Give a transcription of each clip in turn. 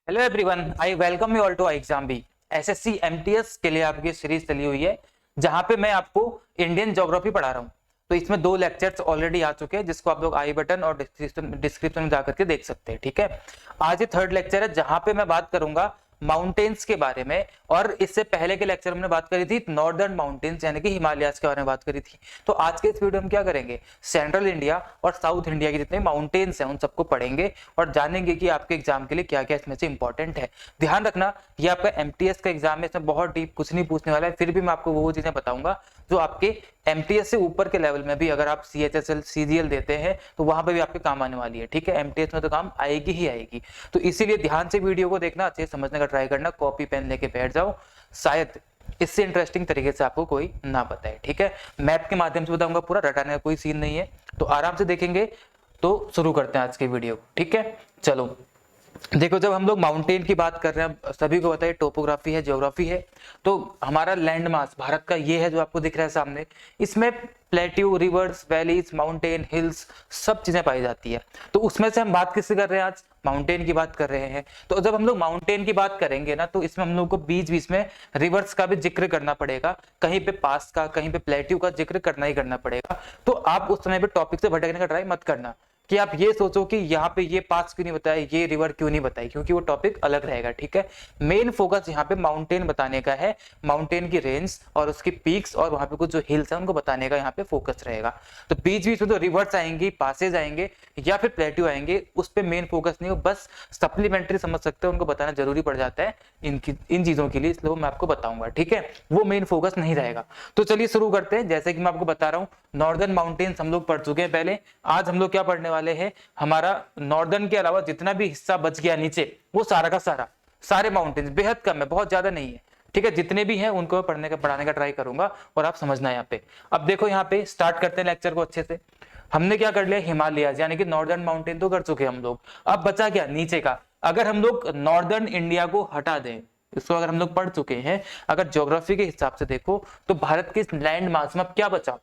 Hello everyone, I welcome you all to exam B. SSC MTS के लिए आपकी series चली हुई है जहां पे मैं आपको इंडियन ज्योग्राफी पढ़ा रहा हूं। तो इसमें 2 लेक्चर्स ऑलरेडी आ चुके हैं जिसको आप लोग आई बटन और डिस्क्रिप्शन में जाकर के देख सकते हैं। ठीक है, आज ये थर्ड लेक्चर है जहां पे मैं बात करूंगा माउंटेन्स के बारे में। और इससे पहले के लेक्चर में हमने बात करी थी नॉर्दर्न माउंटेन्स यानी कि हिमालयास के बारे में बात करी थी। तो आज के इस वीडियो में क्या करेंगे, सेंट्रल इंडिया और साउथ इंडिया के जितने माउंटेन्स हैं उन सबको पढ़ेंगे और जानेंगे कि आपके एग्जाम के लिए क्या क्या इसमें से इंपॉर्टेंट है। ध्यान रखना, ये आपका एमटीएस का एग्जाम है, इसमें बहुत डीप कुछ नहीं पूछने वाला है, फिर भी मैं आपको वो चीजें बताऊंगा जो आपके एमटीएस से ऊपर के लेवल में भी अगर आप सीएचएसएल सीजीएल देते हैं तो वहां पे भी आपके काम आने वाली है। ठीक है, एमटीएस में तो काम आएगी ही आएगी। तो इसीलिए ध्यान से वीडियो को देखना, अच्छे से समझने का ट्राई करना, कॉपी पेन लेके बैठ जाओ, शायद इससे इंटरेस्टिंग तरीके से आपको कोई ना बताए। ठीक है, मैप के माध्यम से बताऊंगा, पूरा रटाने का कोई सीन नहीं है, तो आराम से देखेंगे। तो शुरू करते हैं आज के वीडियो को। ठीक है, चलो देखो, जब हम लोग माउंटेन की बात कर रहे हैं, सभी को बताइए टोपोग्राफी है, ज्योग्राफी है, तो हमारा लैंड मास भारत का ये है जो आपको दिख रहा है सामने। इसमें plateau, reverse, valleys, mountain, hills सब चीजें पाई जाती है। तो उसमें से हम बात किससे कर रहे हैं, आज माउंटेन की बात कर रहे हैं। तो जब हम लोग माउंटेन की बात करेंगे ना, तो इसमें हम लोग को बीच बीच में रिवर्स का भी जिक्र करना पड़ेगा, कहीं पे पास का, कहीं पे प्लेट्यू का जिक्र करना ही करना पड़ेगा। तो आप उस समय पे टॉपिक से भटकने का ट्राई मत करना कि आप ये सोचो कि यहाँ पे ये पास क्यों नहीं बताया, ये रिवर क्यों नहीं बताई, क्योंकि वो टॉपिक अलग रहेगा। ठीक है, मेन फोकस यहाँ पे माउंटेन बताने का है, माउंटेन की रेंज और उसकी पीक्स और वहां पे कुछ जो हिल्स है उनको बताने का यहाँ पे फोकस रहेगा। तो बीच बीच में तो रिवर्स आएंगी, पासेज आएंगे या फिर प्लेट्यू आएंगे, उस पर मेन फोकस नहीं हो, बस सप्लीमेंट्री समझ सकते हो, उनको बताना जरूरी पड़ जाता है इन चीजों के लिए, इसलिए मैं आपको बताऊंगा। ठीक है, वो मेन फोकस नहीं रहेगा। तो चलिए शुरू करते हैं। जैसे कि मैं आपको बता रहा हूँ, नॉर्दर्न माउंटेन्स हम लोग पढ़ चुके हैं पहले। आज हम लोग क्या पढ़ने वाले हैं, हमारा नॉर्दर्न के अलावा जितना भी हिस्सा बच गया नीचे, वो सारा का सारा, सारे माउंटेन्स, बेहद कम है, बहुत ज्यादा नहीं है। ठीक है, जितने भी हैं उनको पढ़ाने का ट्राई करूंगा और आप समझना यहाँ पे। अब देखो, यहाँ पे स्टार्ट करते हैं लेक्चर को अच्छे से। हमने क्या कर लिया, हिमालयाज यानी कि नॉर्दर्न माउंटेन तो कर चुके हैं हम लोग। अब बचा क्या, नीचे का। अगर हम लोग नॉर्दर्न इंडिया को हटा दें, इसको अगर हम लोग पढ़ चुके हैं, अगर ज्योग्राफी के हिसाब से देखो तो भारत के लैंड मास में अब क्या बचा,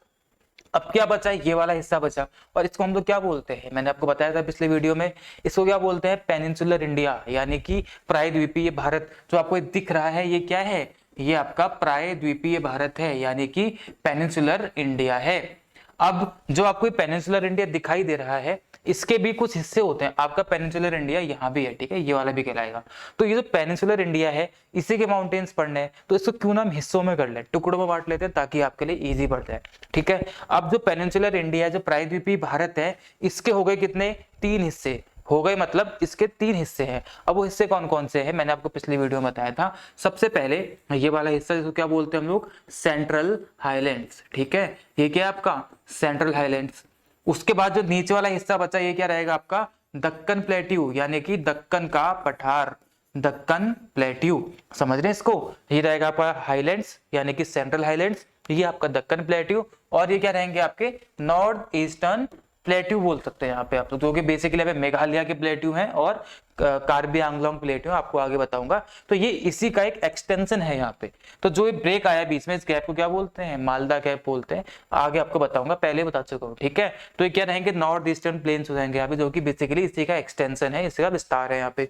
अब क्या बचा, ये वाला हिस्सा बचा। और इसको हम लोग क्या बोलते हैं, मैंने आपको बताया था पिछले वीडियो में, इसको क्या बोलते हैं, पेनिनसुलर इंडिया यानी कि प्रायद्वीपीय भारत। जो आपको दिख रहा है ये क्या है, ये आपका प्रायद्वीपीय भारत है यानी कि पेनिनसुलर इंडिया है। अब जो आपको पेनिनसुलर इंडिया दिखाई दे रहा है, इसके भी कुछ हिस्से होते हैं। आपका पेनिनसुलर इंडिया यहाँ भी है, ठीक है, ये वाला भी कहलाएगा। तो ये जो पेनिनसुलर इंडिया है, इसी के माउंटेन्स पढ़ने हैं, तो इसको क्यों ना हम हिस्सों में कर ले, टुकड़ों में बांट लेते हैं ताकि आपके लिए इजी पड़ जाए। ठीक है, अब जो पेनिनसुलर इंडिया, जो प्रायद्वीपीय भारत है, इसके हो गए कितने, 3 हिस्से हो गए, मतलब इसके 3 हिस्से हैं। अब वो हिस्से कौन कौन से हैं, मैंने आपको पिछली वीडियो में बताया था। सबसे पहले ये वाला हिस्सा, जिसको क्या बोलते हैं हम लोग, सेंट्रल हाईलैंड्स। ठीक है, ये क्या है आपका सेंट्रल हाईलैंड्स। उसके बाद जो नीचे वाला हिस्सा बचा, ये क्या रहेगा आपका, दक्कन प्लेट्यू यानी कि दक्कन का पठार, दक्कन प्लेट्यू, समझ रहे हैं इसको। ये रहेगा आपका हाईलैंड्स यानी कि सेंट्रल हाईलैंड्स, ये आपका दक्कन प्लेट्यू। और ये क्या रहेंगे आपके नॉर्थ ईस्टर्न प्लेट्यू बोल सकते हैं यहाँ पे आप, तो जो कि बेसिकली यहाँ पे मेघालय के प्लेट्यू हैं और कार्बी आंगलोंग प्लेट्यू, आपको आगे बताऊंगा। तो ये इसी का एक एक्सटेंशन है यहाँ पे। तो जो ब्रेक आया बीच में, इस गैप को क्या बोलते हैं, मालदा गैप बोलते हैं, आगे आपको बताऊंगा, पहले बता चुका हूँ। ठीक है, तो ये क्या रहेंगे, नॉर्थ ईस्टर्न प्लेन्स हो जाएंगे यहाँ पे, जो कि बेसिकली इसी का एक्सटेंशन है, इसी का विस्तार है यहाँ पे।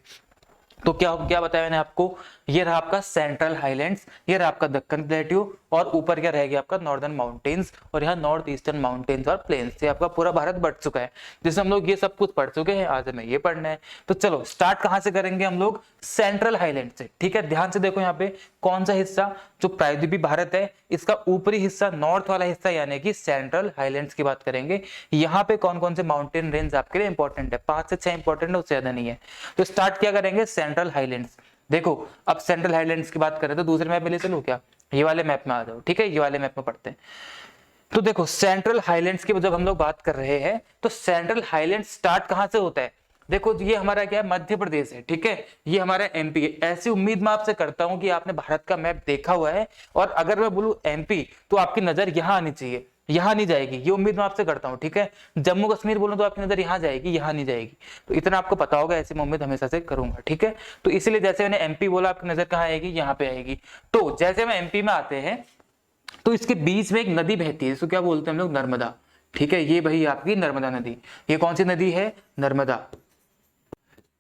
तो क्या क्या बताया मैंने आपको, ये रहा आपका सेंट्रल हाईलैंड्स, ये रहा आपका दक्कन प्लेट्यू, और ऊपर क्या रहेगी आपका नॉर्दर्न माउंटेन्स, और यहाँ नॉर्थ ईस्टर्न माउंटेन्स और प्लेन्स से आपका पूरा भारत बढ़ चुका है। जैसे हम लोग ये सब कुछ पढ़ चुके हैं, आज हमें ये पढ़ना है। तो चलो स्टार्ट कहाँ से करेंगे हम लोग, सेंट्रल हाईलैंड से। ठीक है, ध्यान से देखो यहाँ पे कौन सा हिस्सा, जो प्रायद्वीपीय भारत है, इसका ऊपरी हिस्सा, नॉर्थ वाला हिस्सा यानी कि सेंट्रल हाईलैंड्स की बात करेंगे। यहाँ पे कौन कौन से माउंटेन रेंज आपके लिए इंपॉर्टेंट है, 5 से 6 इंपॉर्टेंट है, उससे ज्यादा नहीं है। तो स्टार्ट क्या करेंगे, सेंट्रल हाईलैंड्स। देखो, अब सेंट्रल हाईलैंड्स की बात करें तो दूसरे मैप में ले चलो क्या, ये वाले मैप में आ जाओ। ठीक है, ये वाले मैप में पढ़ते हैं। तो देखो, सेंट्रल हाईलैंड्स की जब हम लोग बात कर रहे हैं, तो सेंट्रल हाईलैंड स्टार्ट कहां से होता है, देखो ये हमारा क्या है, मध्य प्रदेश है। ठीक है, ये हमारा एमपी है। ऐसी उम्मीद मैं आपसे करता हूं कि आपने भारत का मैप देखा हुआ है, और अगर मैं बोलूं एमपी तो आपकी नजर यहां आनी चाहिए, यहां नहीं जाएगी, ये उम्मीद मैं आपसे करता हूं। ठीक है, जम्मू कश्मीर बोलूं तो आपकी नजर यहां जाएगी, यहां नहीं जाएगी। तो इतना आपको पता होगा, ऐसी मैं उम्मीद हमेशा से करूंगा। ठीक है, तो इसलिए जैसे मैंने एमपी बोला, आपकी नजर कहां आएगी, यहां पे आएगी। तो जैसे हम एमपी में आते हैं, तो इसके बीच में एक नदी बहती है, इसको क्या बोलते हैं हम लोग, नर्मदा। ठीक है, ये भाई आपकी नर्मदा नदी, ये कौन सी नदी है, नर्मदा।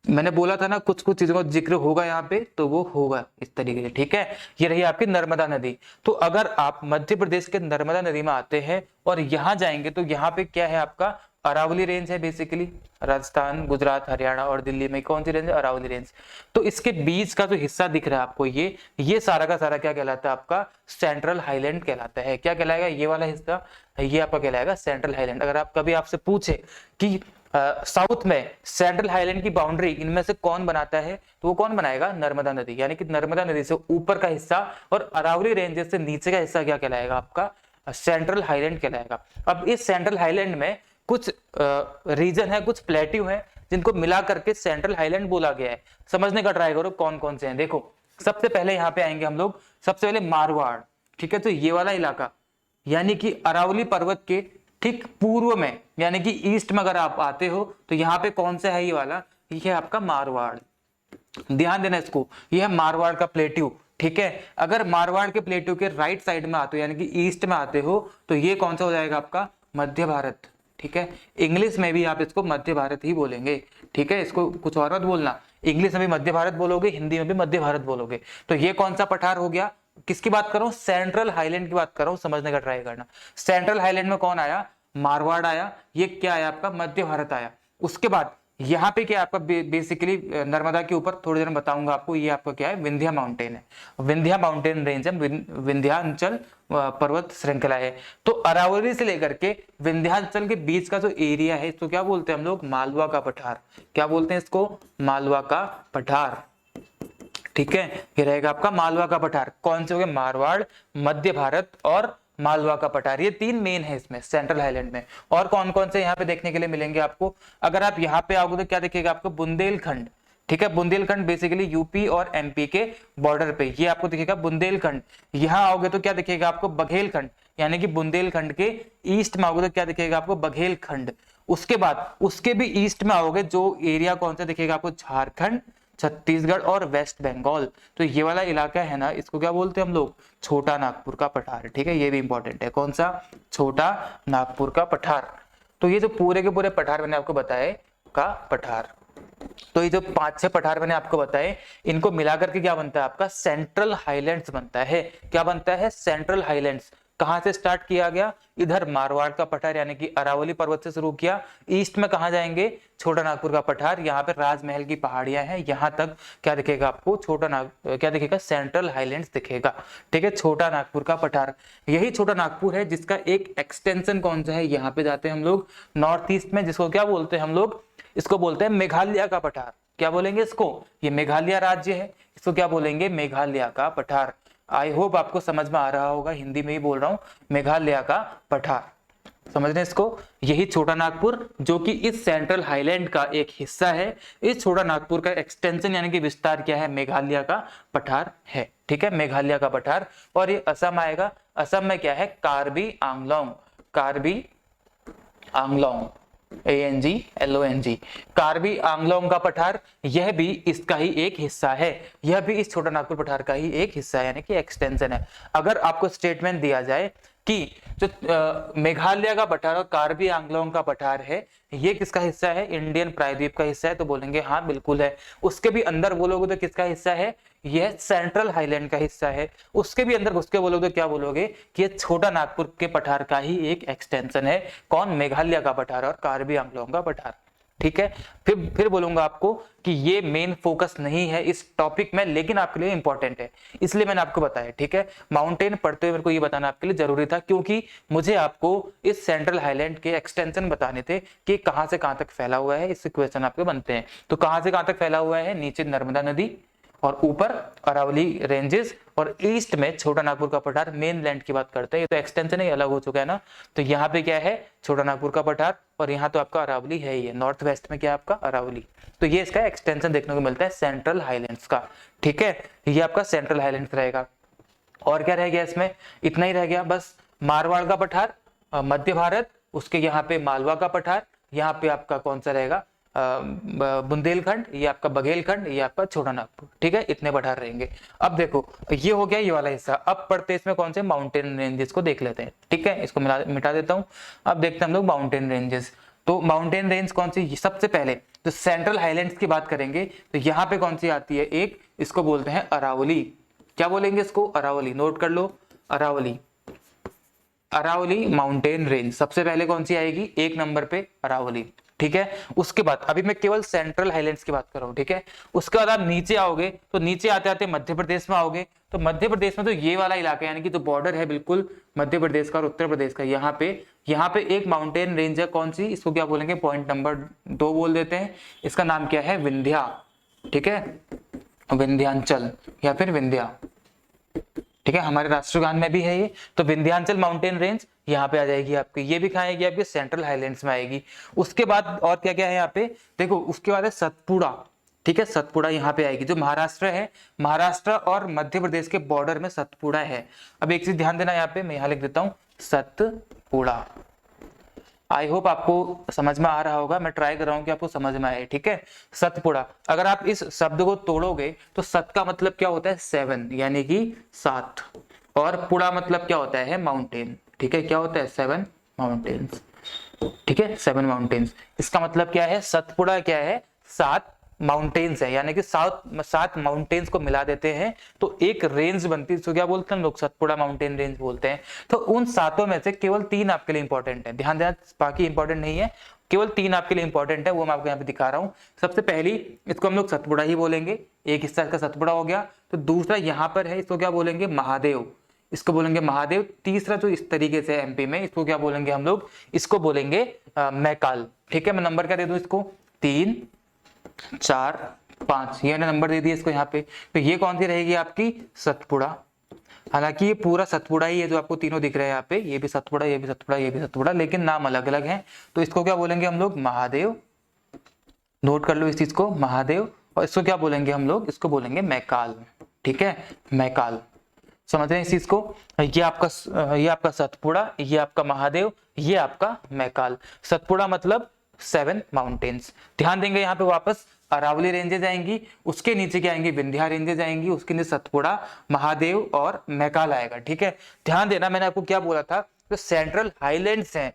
मैंने बोला था ना कुछ कुछ चीजों का जिक्र होगा यहाँ पे, तो वो होगा इस तरीके से, ठीक है। ये रही आपकी नर्मदा नदी। तो अगर आप मध्य प्रदेश के नर्मदा नदी में आते हैं और यहाँ जाएंगे तो यहाँ पे क्या है आपका अरावली रेंज है बेसिकली। राजस्थान, गुजरात, हरियाणा और दिल्ली में कौन सी रेंज है? अरावली रेंज। तो इसके बीच का जो हिस्सा दिख रहा है आपको, ये सारा का सारा क्या कहलाता है? आपका सेंट्रल हाईलैंड कहलाता है। क्या कहलाएगा? ये वाला हिस्सा ये आपका कहलाएगा सेंट्रल हाईलैंड। अगर आप कभी आपसे पूछे कि साउथ में सेंट्रल हाईलैंड की बाउंड्री इनमें से कौन बनाता है, तो वो कौन बनाएगा? नर्मदा नदी। यानी कि नर्मदा नदी से ऊपर का हिस्सा और अरावली रेंजेस से नीचे का हिस्सा क्या कहलाएगा? आपका सेंट्रल हाईलैंड कहलाएगा। अब इस सेंट्रल हाईलैंड में कुछ रीजन है, कुछ प्लेट्यू है, जिनको मिला करके सेंट्रल हाईलैंड बोला गया है। समझने का ट्राई करो कौन कौन से हैं। देखो, सबसे पहले यहाँ पे आएंगे हम लोग, सबसे पहले मारवाड़, ठीक है। तो ये वाला इलाका यानी कि अरावली पर्वत के ठीक पूर्व में, यानी कि ईस्ट में अगर आप आते हो तो यहाँ पे कौन सा है? ये वाला, ये है आपका मारवाड़। ध्यान देना इसको, ये है मारवाड़ का प्लेट्यू, ठीक है। अगर मारवाड़ के प्लेट्यू के राइट साइड में आते हो यानी कि ईस्ट में आते हो तो ये कौन सा हो जाएगा? आपका मध्य भारत, ठीक है। इंग्लिश में भी आप इसको मध्य भारत ही बोलेंगे, ठीक है। इसको कुछ और मत बोलना, इंग्लिश में भी मध्य भारत बोलोगे, हिंदी में भी मध्य भारत बोलोगे। तो ये कौन सा पठार हो गया? किसकी बात कर रहा हूं? सेंट्रल हाईलैंड की बात कर रहा हूं, समझने का ट्राई करना। सेंट्रल हाईलैंड में कौन आया? मारवाड़ आया। ये क्या आया? आपका मध्य भारत आया। उसके बाद यहाँ पे क्या आपका बेसिकली नर्मदा के ऊपर थोड़ी देर में बताऊंगा आपको, ये आपका क्या है? विंध्या माउंटेन है, विंध्या माउंटेन रेंज है, विंध्याचल पर्वत श्रृंखला है। तो अरावली से लेकर के विंध्याचल के बीच का जो एरिया है इसको क्या बोलते हैं हम लोग? मालवा का पठार। क्या बोलते हैं इसको? मालवा का पठार, ठीक है। ये रहेगा आपका मालवा का पठार। कौन से हो गए? मारवाड़, मध्य भारत और मालवा का पठार। ये तीन मेन है इसमें सेंट्रल हाईलैंड में। और कौन कौन से यहाँ पे देखने के लिए मिलेंगे आपको? अगर आप यहाँ पे आओगे तो क्या दिखेगा आपको? बुंदेलखंड, ठीक है। बुंदेलखंड बेसिकली यूपी और एमपी के बॉर्डर पे ये आपको दिखेगा बुंदेलखंड। यहाँ आओगे तो क्या दिखेगा आपको? बघेलखंड, यानी कि बुंदेलखंड के ईस्ट में आओगे तो क्या दिखेगा आपको? बघेलखंड। उसके बाद उसके भी ईस्ट में आओगे, जो एरिया कौन सा दिखेगा आपको? झारखंड, छत्तीसगढ़ और वेस्ट बंगाल। तो ये वाला इलाका है ना, इसको क्या बोलते हैं हम लोग? छोटा नागपुर का पठार, ठीक है। ये भी इंपॉर्टेंट है। कौन सा? छोटा नागपुर का पठार। तो ये जो पूरे के पूरे पठार मैंने आपको बताए का पठार, तो ये जो 5-6 पठार मैंने आपको बताए, इनको मिलाकर के क्या बनता है? आपका सेंट्रल हाईलैंड्स बनता है। क्या बनता है? Central highlands. कहां से स्टार्ट किया गया? इधर मारवाड़ का पठार यानी कि अरावली पर्वत से शुरू किया। ईस्ट में कहां जाएंगे? छोटा नागपुर का पठार। यहाँ पे राजमहल की पहाड़ियां हैं, यहाँ तक क्या दिखेगा आपको? क्या दिखेगा? सेंट्रल हाईलैंड्स दिखेगा, ठीक है। छोटा नागपुर का पठार, यही छोटा नागपुर है जिसका एक एक्सटेंशन कौन सा है? यहाँ पे जाते हैं हम लोग नॉर्थ ईस्ट में, जिसको क्या बोलते हैं हम लोग? इसको बोलते हैं मेघालय का पठार। क्या बोलेंगे इसको? ये मेघालय राज्य है, इसको क्या बोलेंगे? मेघालय का पठार। आई होप आपको समझ में आ रहा होगा, हिंदी में ही बोल रहा हूं, मेघालय का पठार। समझ रहे इसको? यही छोटा नागपुर जो कि इस सेंट्रल हाईलैंड का एक हिस्सा है। इस छोटा नागपुर का एक्सटेंशन यानी कि विस्तार क्या है? मेघालय का पठार है, ठीक है। मेघालय का पठार। और ये असम आएगा। असम में क्या है? कार्बी आंगलोंग, कार्बी आंगलोंग, ANGLONG, कार्बी आंगलोंग का पठार। यह भी इसका ही एक हिस्सा है, यह भी इस छोटा नागपुर पठार का ही एक हिस्सा है, यानी कि एक्सटेंशन है। अगर आपको स्टेटमेंट दिया जाए कि जो मेघालय का पठार और कार्बी आंगलोंग का पठार है, ये किसका हिस्सा है? इंडियन प्रायद्वीप का हिस्सा है, तो बोलेंगे हाँ बिल्कुल है। उसके भी अंदर बोलोगे तो किसका हिस्सा है? यह सेंट्रल हाईलैंड का हिस्सा है। उसके भी अंदर घुस के बोलोगे तो क्या बोलोगे? कि ये छोटा नागपुर के पठार का ही एक एक्सटेंशन है। कौन? मेघालय का पठार और कार्बी आंगलोंग का पठार, ठीक है। फिर बोलूंगा आपको कि ये मेन फोकस नहीं है इस टॉपिक में, लेकिन आपके लिए इंपॉर्टेंट है, इसलिए मैंने आपको बताया, ठीक है। माउंटेन पढ़ते हुए मेरे को ये बताना आपके लिए जरूरी था, क्योंकि मुझे आपको इस सेंट्रल हाईलैंड के एक्सटेंशन बताने थे कि कहां से कहां तक फैला हुआ है। इससे क्वेश्चन आपके बनते हैं। तो कहां से कहां तक फैला हुआ है? नीचे नर्मदा नदी और ऊपर अरावली रेंजेस और ईस्ट में छोटा नागपुर का पठार। मेन लैंड की बात करते हैं, ये तो एक्सटेंशन ही अलग हो चुका है ना। तो यहाँ पे क्या है? छोटा नागपुर का पठार, और यहाँ तो आपका अरावली है ही है। नॉर्थ वेस्ट में क्या है आपका? अरावली। तो ये इसका एक्सटेंशन देखने को मिलता है सेंट्रल हाईलैंड्स का, ठीक है। ये आपका सेंट्रल हाईलैंड्स रहेगा। और क्या रह गया इसमें? इतना ही रह गया बस। मारवाड़ का पठार, मध्य भारत, उसके यहाँ पे मालवा का पठार, यहाँ पे आपका कौन सा रहेगा? बुंदेलखंड, ये आपका बघेलखंड, ये आपका छोटा नागपुर, ठीक है। इतने पठार रहेंगे। अब देखो, ये हो गया ये वाला हिस्सा। अब पढ़ते इसमें कौन से? माउंटेन रेंजेस को देख लेते हैं, ठीक है। इसको मिटा देता हूं। अब देखते हैं हम लोग माउंटेन रेंजेस। तो माउंटेन रेंज कौन सी, सबसे पहले तो सेंट्रल हाईलैंड्स की बात करेंगे तो यहाँ पे कौन सी आती है, एक इसको बोलते हैं अरावली। क्या बोलेंगे इसको, अरावली, नोट कर लो, अरावली। अरावली माउंटेन रेंज सबसे पहले कौन सी आएगी, एक नंबर पे अरावली, ठीक है। उसके बाद अभी मैं केवल सेंट्रल हाईलैंड्स की बात कर रहा हूं, ठीक है। उसके बाद आप नीचे आओगे तो नीचे आते आते मध्य प्रदेश में आओगे, तो मध्य प्रदेश में तो ये वाला इलाका यानी कि जो बॉर्डर है बिल्कुल मध्य प्रदेश का और उत्तर प्रदेश का, यहाँ पे एक माउंटेन रेंज है, कौन सी, इसको क्या बोलेंगे, पॉइंट नंबर 2 बोल देते हैं। इसका नाम क्या है, विंध्या, ठीक है, विंध्याचल या फिर विंध्या, ठीक है। हमारे राष्ट्रगान में भी है ये, तो विंध्याचल माउंटेन रेंज यहाँ पे आ जाएगी आपकी, ये भी कहाँ आएगी आपके सेंट्रल हाईलैंड्स में आएगी। उसके बाद और क्या क्या है यहाँ पे, देखो उसके बाद है सतपुड़ा, ठीक है, सतपुड़ा यहाँ पे आएगी, जो महाराष्ट्र है, महाराष्ट्र और मध्य प्रदेश के बॉर्डर में सतपुड़ा है। अब एक चीज ध्यान देना, यहाँ पे मैं यहाँ लिख देता हूँ सतपुड़ा। आई होप आपको समझ में आ रहा होगा, मैं ट्राई कर रहा हूं कि आपको समझ में आए, ठीक है। सतपुड़ा, अगर आप इस शब्द को तोड़ोगे तो सत का मतलब क्या होता है, 7 यानी कि 7, और पुड़ा मतलब क्या होता है, माउंटेन, ठीक है, क्या होता है, 7 माउंटेन्स, ठीक है, 7 माउंटेन्स। इसका मतलब क्या है, सतपुड़ा क्या है, 7 माउंटेन्स है, यानी कि 7 माउंटेन्स को मिला देते हैं तो एक रेंज बनती है, तो क्या बोलते हैं लोग, सतपुड़ा माउंटेन रेंज बोलते हैं। तो उन 7 में से केवल 3 आपके लिए इंपॉर्टेंट है, ध्यान देना, बाकी इंपॉर्टेंट नहीं है, केवल 3 आपके लिए इंपॉर्टेंट है, वो मैं आपको यहाँ पे दिखा रहा हूँ। सबसे पहली, इसको हम लोग सतपुड़ा ही बोलेंगे, एक हिस्सा इसका सतपुड़ा हो गया। तो दूसरा यहाँ पर है, इसको क्या बोलेंगे, महादेव, इसको बोलेंगे महादेव। तीसरा जो इस तरीके से एमपी में, इसको क्या बोलेंगे हम लोग, इसको बोलेंगे मैकाल, ठीक है। मैं नंबर क्या दे दूं इसको, 3 4 5, ये नंबर दे दिए इसको यहाँ पे। तो ये कौन सी रहेगी आपकी, सतपुड़ा। हालांकि ये पूरा सतपुड़ा ही है जो आपको तीनों दिख रहे हैं यहाँ पे, ये भी सतपुड़ा, ये भी सतपुड़ा, ये भी सतपुड़ा, लेकिन नाम अलग अलग है। तो इसको क्या बोलेंगे हम लोग, महादेव, नोट कर लो इस चीज को, महादेव। और इसको क्या बोलेंगे हम लोग, इसको बोलेंगे मैकाल, ठीक है, मैकाल। समझ रहे हैं इस चीज को, ये आपका सतपुड़ा, ये आपका महादेव, ये आपका मैकाल। सतपुड़ा मतलब 7 माउंटेन्स। ध्यान देंगे यहाँ पे वापस अरावली रेंजेज आएंगी, उसके नीचे क्या आएंगी, विंध्या रेंजेज आएंगी, उसके नीचे सतपुड़ा, महादेव और मैकाल आएगा, ठीक है। ध्यान देना, मैंने आपको क्या बोला था, तो सेंट्रल हाईलैंड्स हैं,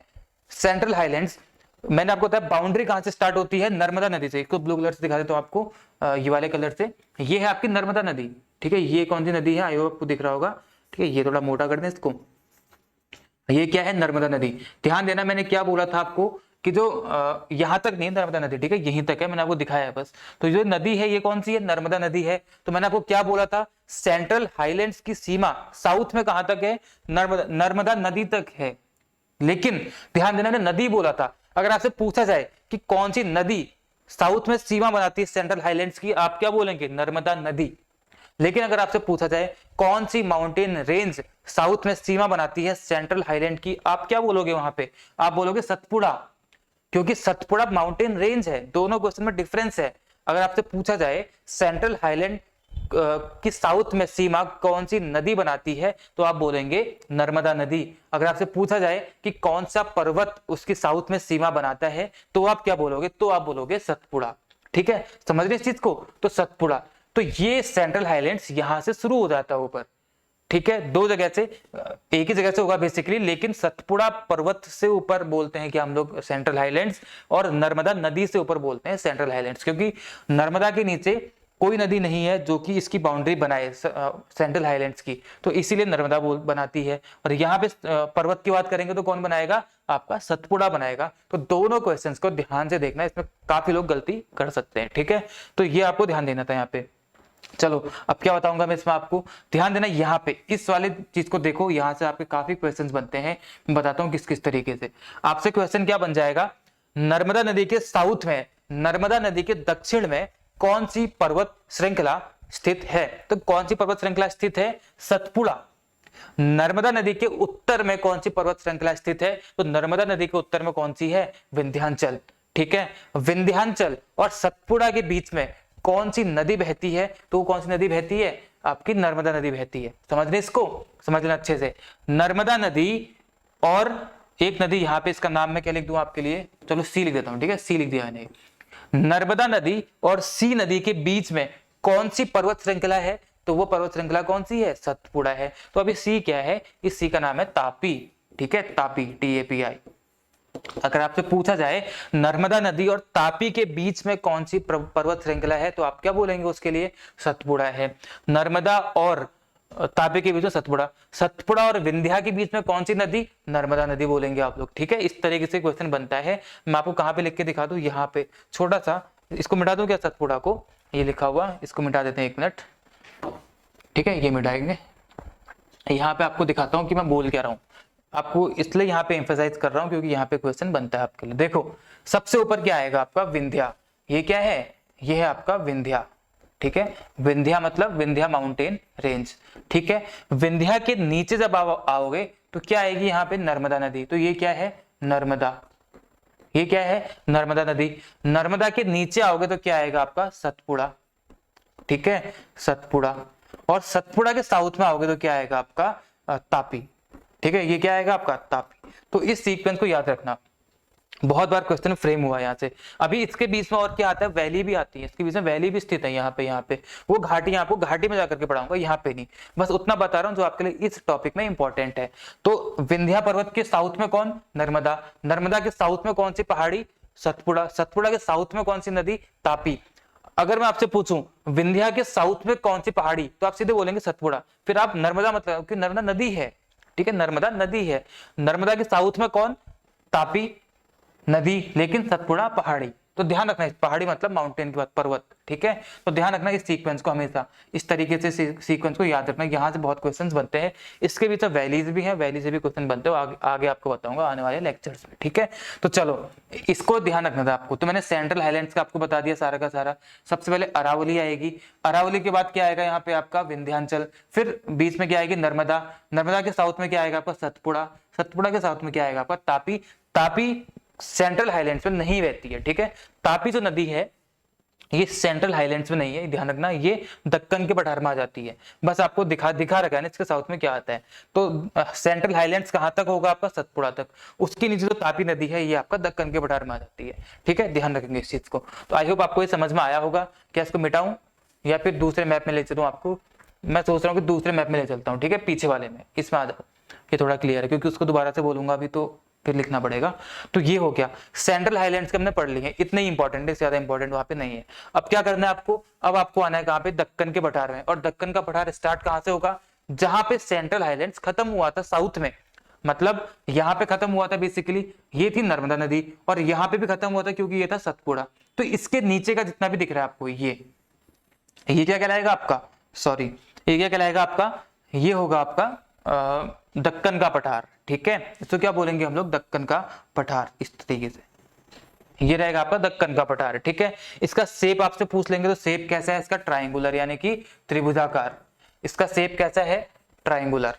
सेंट्रल हाईलैंड्स, मैंने आपको बताया बाउंड्री कहां से स्टार्ट होती है, नर्मदा नदी से। इसको ब्लू कलर से दिखा देता हूं आपको, ये वाले कलर से, ये है आपकी नर्मदा नदी, ठीक है। ये कौन सी नदी है, आई होप आपको दिख रहा होगा, ठीक है। ये थोड़ा मोटा कर दें इसको, ये क्या है, नर्मदा नदी। ध्यान देना, मैंने क्या बोला था आपको कि जो यहां तक नहीं नर्मदा नदी, ठीक है, यहीं तक है, मैंने आपको दिखाया है बस। तो जो नदी है ये कौन सी है, नर्मदा नदी है। तो मैंने आपको क्या बोला था, सेंट्रल हाईलैंड्स की सीमा साउथ में कहां तक है, नर्मदा नदी तक है। लेकिन ध्यान देना, मैंने नदी बोला था, अगर आपसे पूछा जाए कि कौन सी नदी साउथ में सीमा बनाती है सेंट्रल हाईलैंड्स की, आप क्या बोलेंगे, नर्मदा नदी। लेकिन अगर आपसे पूछा जाए कौन सी माउंटेन रेंज साउथ में सीमा बनाती है सेंट्रल हाईलैंड की, आप क्या बोलोगे वहां पे, आप बोलोगे सतपुड़ा, क्योंकि सतपुड़ा माउंटेन रेंज है। दोनों क्वेश्चन में डिफरेंस है। अगर आपसे पूछा जाए सेंट्रल हाईलैंड की साउथ में सीमा कौन सी नदी बनाती है, तो आप बोलेंगे नर्मदा नदी। अगर आपसे पूछा जाए कि कौन सा पर्वत उसकी साउथ में सीमा बनाता है, तो आप क्या बोलोगे, तो आप बोलोगे सतपुड़ा, ठीक है। समझ रहे इस चीज को, तो सतपुड़ा, तो ये सेंट्रल हाईलैंड्स यहां से शुरू हो जाता है ऊपर, ठीक है। 2 जगह से, एक ही जगह से होगा बेसिकली, लेकिन सतपुड़ा पर्वत से ऊपर बोलते हैं कि हम लोग सेंट्रल हाईलैंड्स, और नर्मदा नदी से ऊपर बोलते हैं सेंट्रल हाईलैंड्स, क्योंकि नर्मदा के नीचे कोई नदी नहीं है जो कि इसकी बाउंड्री बनाए सेंट्रल हाईलैंड्स की, तो इसीलिए नर्मदा बनाती है। और यहाँ पे पर्वत की बात करेंगे तो कौन बनाएगा, आपका सतपुड़ा बनाएगा। तो दोनों क्वेश्चंस को ध्यान से देखना, इसमें काफी लोग गलती कर सकते हैं, ठीक है। तो ये आपको ध्यान देना था यहाँ पे। चलो अब क्या बताऊंगा मैं इसमें आपको, ध्यान देना यहाँ पे, इस वाले चीज को देखो, यहाँ से आपके काफी क्वेश्चंस बनते हैं। मैं बताता हूँ किस किस तरीके से आपसे क्वेश्चन क्या बन जाएगा। नर्मदा नदी के साउथ में, नर्मदा नदी के दक्षिण में कौन सी पर्वत श्रृंखला स्थित है, तो कौन सी पर्वत श्रृंखला स्थित है, सतपुड़ा। नर्मदा नदी के उत्तर में कौन सी पर्वत श्रृंखला स्थित है, तो नर्मदा नदी के उत्तर में कौन सी है, विंध्याचल, ठीक है। विंध्याचल और सतपुड़ा के बीच में कौन सी नदी बहती है, तो कौन सी नदी बहती है, आपकी नर्मदा नदी बहती है। समझ रहे इसको, समझ लेना अच्छे से। नर्मदा नदी और एक नदी यहाँ पे, इसका नाम मैं क्या लिख दूं आपके लिए, चलो सी लिख देता हूं, ठीक है, सी लिख दिया मैंने। नर्मदा नदी और सी नदी के बीच में कौन सी पर्वत श्रृंखला है, तो वो पर्वत श्रृंखला कौन सी है, सतपुड़ा है। तो अभी सी क्या है, इस सी का नाम है तापी, ठीक है, तापी, TAPI, अगर आपसे पूछा जाए नर्मदा नदी और तापी के बीच में कौन सी पर्वत श्रृंखला है, तो आप क्या बोलेंगे उसके लिए? सतपुड़ा है। नर्मदा और तापी के बीच में सतपुड़ा, सतपुड़ा और विंध्या के बीच में कौन सी नदी? नर्मदा नदी बोलेंगे आप लोग। ठीक है, इस तरीके से क्वेश्चन बनता है। मैं आपको कहां पे लिख के दिखा दूं, यहाँ पे छोटा सा, इसको मिटा दूं क्या? सतपुड़ा को ये लिखा हुआ, इसको मिटा देते हैं, 1 मिनट। ठीक है, ये मिटाएंगे। यहाँ पे आपको दिखाता हूँ कि मैं बोल क्या रहा हूँ। आपको इसलिए यहाँ पे एम्फेसाइज कर रहा हूँ क्योंकि यहाँ पे क्वेश्चन बनता है आपके लिए। देखो, सबसे ऊपर क्या आएगा आपका? विंध्या। ये क्या है? ये है आपका विंध्या। ठीक है, विंध्या मतलब विंध्या माउंटेन रेंज। ठीक है, विंध्या के नीचे जब आओगे तो क्या आएगी? यहाँ पे नर्मदा नदी। तो ये क्या है? नर्मदा। ये क्या है? नर्मदा नदी। नर्मदा के नीचे आओगे तो क्या आएगा आपका? सतपुड़ा। ठीक है, सतपुड़ा। और सतपुड़ा के साउथ में आओगे तो क्या आएगा आपका? तापी। ठीक है, ये क्या आएगा आपका? तापी। तो इस सीक्वेंस को याद रखना, बहुत बार क्वेश्चन फ्रेम हुआ यहाँ से। अभी इसके बीच में और क्या आता है? वैली भी आती है, इसके बीच में वैली भी स्थित है यहाँ पे वो घाटी, आपको घाटी में जाकर के पढ़ाऊंगा, यहाँ पे नहीं। बस उतना बता रहा हूँ जो आपके लिए इस टॉपिक में इंपॉर्टेंट है। तो विंध्या पर्वत के साउथ में कौन? नर्मदा। नर्मदा के साउथ में कौन सी पहाड़ी? सतपुड़ा। सतपुड़ा के साउथ में कौन सी नदी? तापी। अगर मैं आपसे पूछूं विंध्या के साउथ में कौन सी पहाड़ी, तो आप सीधे बोलेंगे सतपुड़ा। फिर आप नर्मदा मतलब कि नर्मदा नदी है। ठीक है, नर्मदा नदी है। नर्मदा के साउथ में कौन? तापी नदी, लेकिन सतपुड़ा पहाड़ी। तो ध्यान रखना, पहाड़ी मतलब माउंटेन के बाद पर्वत। ठीक है, तो ध्यान रखना इस सीक्वेंस को, हमेशा इस तरीके से सीक्वेंस को याद रखना। यहाँ से बहुत क्वेश्चंस बनते हैं। इसके बीच वैलीज भी हैं, वैली से भी क्वेश्चन बनते हैं, आगे आपको बताऊंगा आने वाले लेक्चर्स में। ठीक है, तो चलो इसको ध्यान रखना था आपको। तो मैंने सेंट्रल हाईलैंड्स का आपको बता दिया सारा का सारा। सबसे पहले अरावली आएगी, अरावली के बाद क्या आएगा यहाँ पे आपका? विंध्याचल। फिर बीच में क्या आएगी? नर्मदा। नर्मदा के साउथ में क्या आएगा आपका? सतपुड़ा। सतपुड़ा के साउथ में क्या आएगा आपका? तापी। तापी सेंट्रल हाईलैंड्स में नहीं बहती है। ठीक है, तापी जो नदी है ये सेंट्रल हाईलैंड्स में नहीं है, ध्यान रखना, ये दक्कन के पठार में आ जाती है। बस आपको दिखा रखा है ना इसके साउथ में क्या आता है। तो सेंट्रल हाईलैंड्स कहां तक होगा आपका? सतपुड़ा तक। उसके नीचे जो तापी नदी है ये आपका दक्कन के पठार में आ जाती है। ठीक है, ध्यान रखेंगे इस चीज को। तो आई होप आपको ये समझ में आया होगा। क्या इसको मिटाऊं या फिर दूसरे मैप में ले चलूं आपको? मैं सोच रहा हूँ कि दूसरे मैप में ले चलता हूँ। ठीक है, पीछे वाले में, इसमें आ जाओ, ये थोड़ा क्लियर है, क्योंकि उसको दोबारा से बोलूंगा अभी तो फिर लिखना पड़ेगा। तो ये हो गया, सेंट्रल हाईलैंड्स के हमने पढ़ लिए, इतने ही इंपॉर्टेंट है, ज्यादा इंपॉर्टेंट वहां पे नहीं है। अब क्या करना है आपको? अब आपको आना है कहां पे? दक्कन के पठार में। और दक्कन का पठार स्टार्ट कहां से होगा? जहां पे सेंट्रल हाईलैंड्स खत्म हुआ था, साउथ में। मतलब यहाँ पे खत्म हुआ था बेसिकली, ये थी नर्मदा नदी, और यहाँ पे भी खत्म हुआ था क्योंकि ये था सतपुड़ा। तो इसके नीचे का जितना भी दिख रहा है आपको, ये क्या कहलाएगा आपका? सॉरी, ये क्या कहलाएगा आपका? ये होगा आपका दक्कन का पठार। ठीक है, इसको क्या बोलेंगे हम लोग? दक्कन का पठार। इस तरीके से ये रहेगा आपका दक्कन का पठार। ठीक है, इसका शेप आपसे पूछ लेंगे तो शेप कैसा है इसका? ट्रायंगुलर, यानी कि त्रिभुजाकार। इसका शेप कैसा है? ट्रायंगुलर।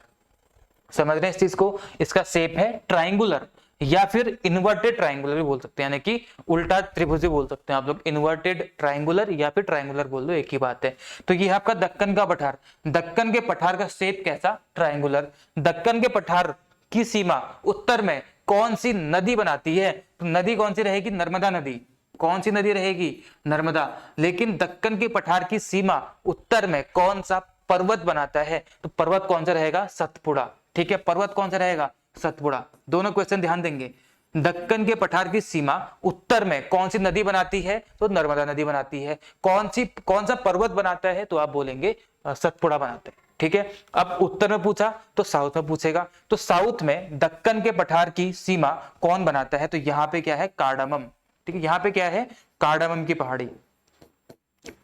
समझ रहे हैं इस चीज को? इसका शेप है ट्रायंगुलर, या फिर इन्वर्टेड ट्रायंगुलर भी बोल सकते हैं, यानी कि उल्टा त्रिभुज बोल सकते हैं आप लोग। इन्वर्टेड ट्रायंगुलर या फिर ट्रायंगुलर बोल दो, एक ही बात है। तो ये आपका दक्कन का पठार। दक्कन के पठार का शेप कैसा? ट्रायंगुलर। दक्कन के पठार की सीमा उत्तर में कौन सी नदी बनाती है? तो नदी कौन सी रहेगी? नर्मदा नदी। कौन सी नदी रहेगी? नर्मदा। लेकिन दक्कन के पठार की सीमा उत्तर में कौन सा पर्वत बनाता है? तो पर्वत कौन सा रहेगा? सतपुड़ा। ठीक है, पर्वत कौन सा रहेगा? सतपुड़ा। दोनों क्वेश्चन ध्यान देंगे। दक्कन के पठार की सीमा उत्तर में कौन सी नदी बनाती है? तो नर्मदा नदी बनाती है। कौन सा पर्वत बनाता है? तो आप बोलेंगे सतपुड़ा बनाता है। ठीक है, अब उत्तर में पूछा तो साउथ में पूछेगा। तो साउथ में दक्कन के पठार की सीमा कौन बनाता है? तो यहाँ पे क्या है? कार्डामम। ठीक है, यहाँ पे क्या है? कार्डामम की पहाड़ी,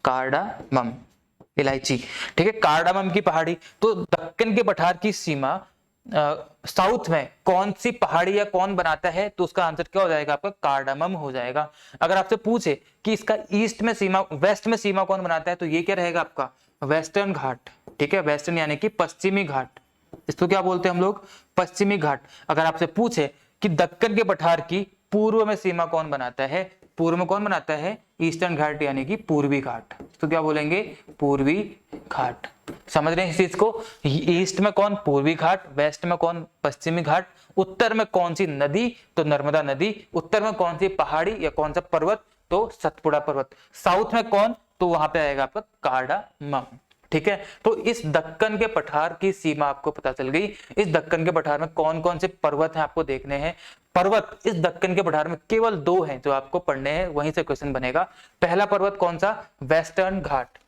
कार्डामम, इलायची। ठीक है, कार्डामम की पहाड़ी। तो दक्कन के पठार की सीमा साउथ में कौन सी पहाड़ी या कौन बनाता है? तो उसका आंसर क्या हो जाएगा आपका? कार्डामम हो जाएगा। अगर आपसे पूछे कि इसका ईस्ट में सीमा, वेस्ट में सीमा कौन बनाता है? तो ये क्या रहेगा आपका? वेस्टर्न घाट। ठीक है, वेस्टर्न यानी कि पश्चिमी घाट, इसको क्या बोलते हैं हम लोग? पश्चिमी घाट। अगर आपसे पूछे कि दक्कन के पठार की पूर्व में सीमा कौन बनाता है? पूर्व में कौन बनाता है? ईस्टर्न घाट यानी कि पूर्वी घाट, तो क्या बोलेंगे? पूर्वी घाट। समझ रहे हैं इस चीज को? ईस्ट में कौन? पूर्वी घाट। वेस्ट में कौन? पश्चिमी घाट। उत्तर में कौन सी नदी? तो नर्मदा नदी। उत्तर में कौन सी पहाड़ी या कौन सा पर्वत? तो सतपुड़ा पर्वत। साउथ में कौन? तो वहां पे आएगा आपका कार्डामम। ठीक है, तो इस दक्कन के पठार की सीमा आपको पता चल गई। इस दक्कन के पठार में कौन कौन से पर्वत हैं आपको देखने हैं। पर्वत इस दक्कन के पठार में केवल 2 हैं जो आपको पढ़ने हैं, वहीं से क्वेश्चन बनेगा। पहला पर्वत कौन सा, वेस्टर्न घाट,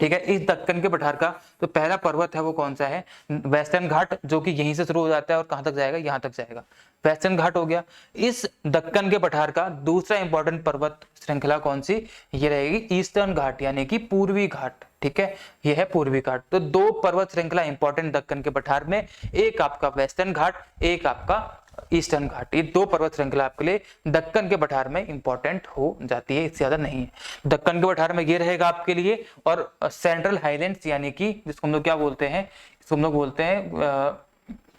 ठीक है, इस दक्कन के पठार का तो पहला पर्वत है वो कौन सा है, वेस्टर्न घाट, जो कि यहीं से शुरू हो जाता है और कहां तक जाएगा, यहां तक जाएगा, वेस्टर्न घाट हो गया। इस दक्कन के पठार का दूसरा इंपॉर्टेंट पर्वत श्रृंखला कौन सी, ये रहेगी ईस्टर्न घाट यानी कि पूर्वी घाट, ठीक है, ये है पूर्वी घाट। तो 2 पर्वत श्रृंखला इंपॉर्टेंट दक्कन के पठार में, एक आपका वेस्टर्न घाट, एक आपका ईस्टर्न घाट, ये 2 पर्वत श्रृंखला आपके लिए दक्कन के पठार में इंपॉर्टेंट हो जाती है, इससे ज्यादा नहीं है। दक्कन के पठार में ये रहेगा आपके लिए। और सेंट्रल हाईलैंड्स यानी कि जिसको हम लोग क्या बोलते हैं, इसको हम लोग बोलते हैं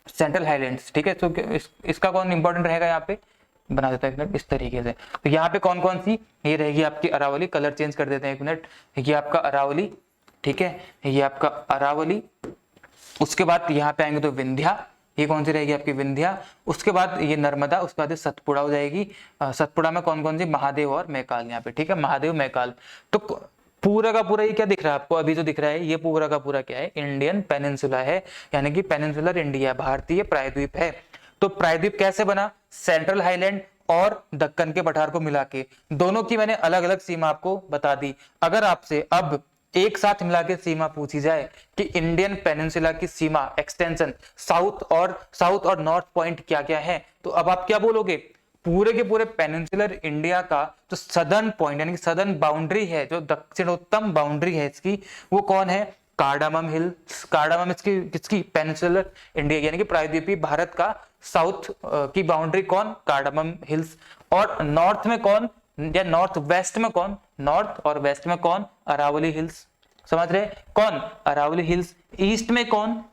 सेंट्रल हाईलैंड्स, ठीक है। तो इसका कौन इंपॉर्टेंट रहेगा, यहाँ पे बना देता है एक मिनट इस तरीके से। तो यहाँ पे कौन कौन सी, ये रहेगी आपकी अरावली, कलर चेंज कर देते हैं एक मिनट, ये आपका अरावली, ठीक है, ये आपका अरावली। उसके बाद यहाँ पे आएंगे तो विंध्या, ये कौन सी रहेगी आपकी, विंध्या। उसके बाद ये नर्मदा, उसके बाद ये सतपुड़ा हो जाएगी। सतपुड़ा में कौन कौन सी, महादेव और मैकाल, यहाँ पे, ठीक है, महादेव मैकाल। तो पूरा का पूरा ये क्या दिख रहा है आपको, अभी जो दिख रहा है ये पूरा का पूरा क्या है, इंडियन पेनिनसुला है, यानी कि पेनिनसुलर इंडिया, भारतीय प्रायद्वीप है। तो प्रायद्वीप कैसे बना, सेंट्रल हाईलैंड और दक्कन के पठार को मिला के, दोनों की मैंने अलग अलग सीमा आपको बता दी। अगर आपसे अब एक साथ मिला के सीमा पूछी जाए कि इंडियन पेनिनसुला की सीमा एक्सटेंशन साउथ और नॉर्थ पॉइंट क्या क्या है, तो अब आप क्या बोलोगे, पूरे के पूरे पेनिनसुलर इंडिया का जो सदर्न पॉइंट यानी कि सदर्न बाउंड्री है, जो दक्षिणोत्तम बाउंड्री है इसकी, वो कौन है, कार्डामम हिल्स। कार्डामम इसकी किसकी, पेनिनसुलर इंडिया यानी कि प्रायद्वीपीय भारत का साउथ की बाउंड्री कौन, कार्डामम हिल्स। और नॉर्थ में कौन, या नॉर्थ वेस्ट में कौन, नॉर्थ और वेस्ट में कौन, अरावली हिल्स, समझ रहे कौन, अरावली हिल्स। ईस्ट में कौन,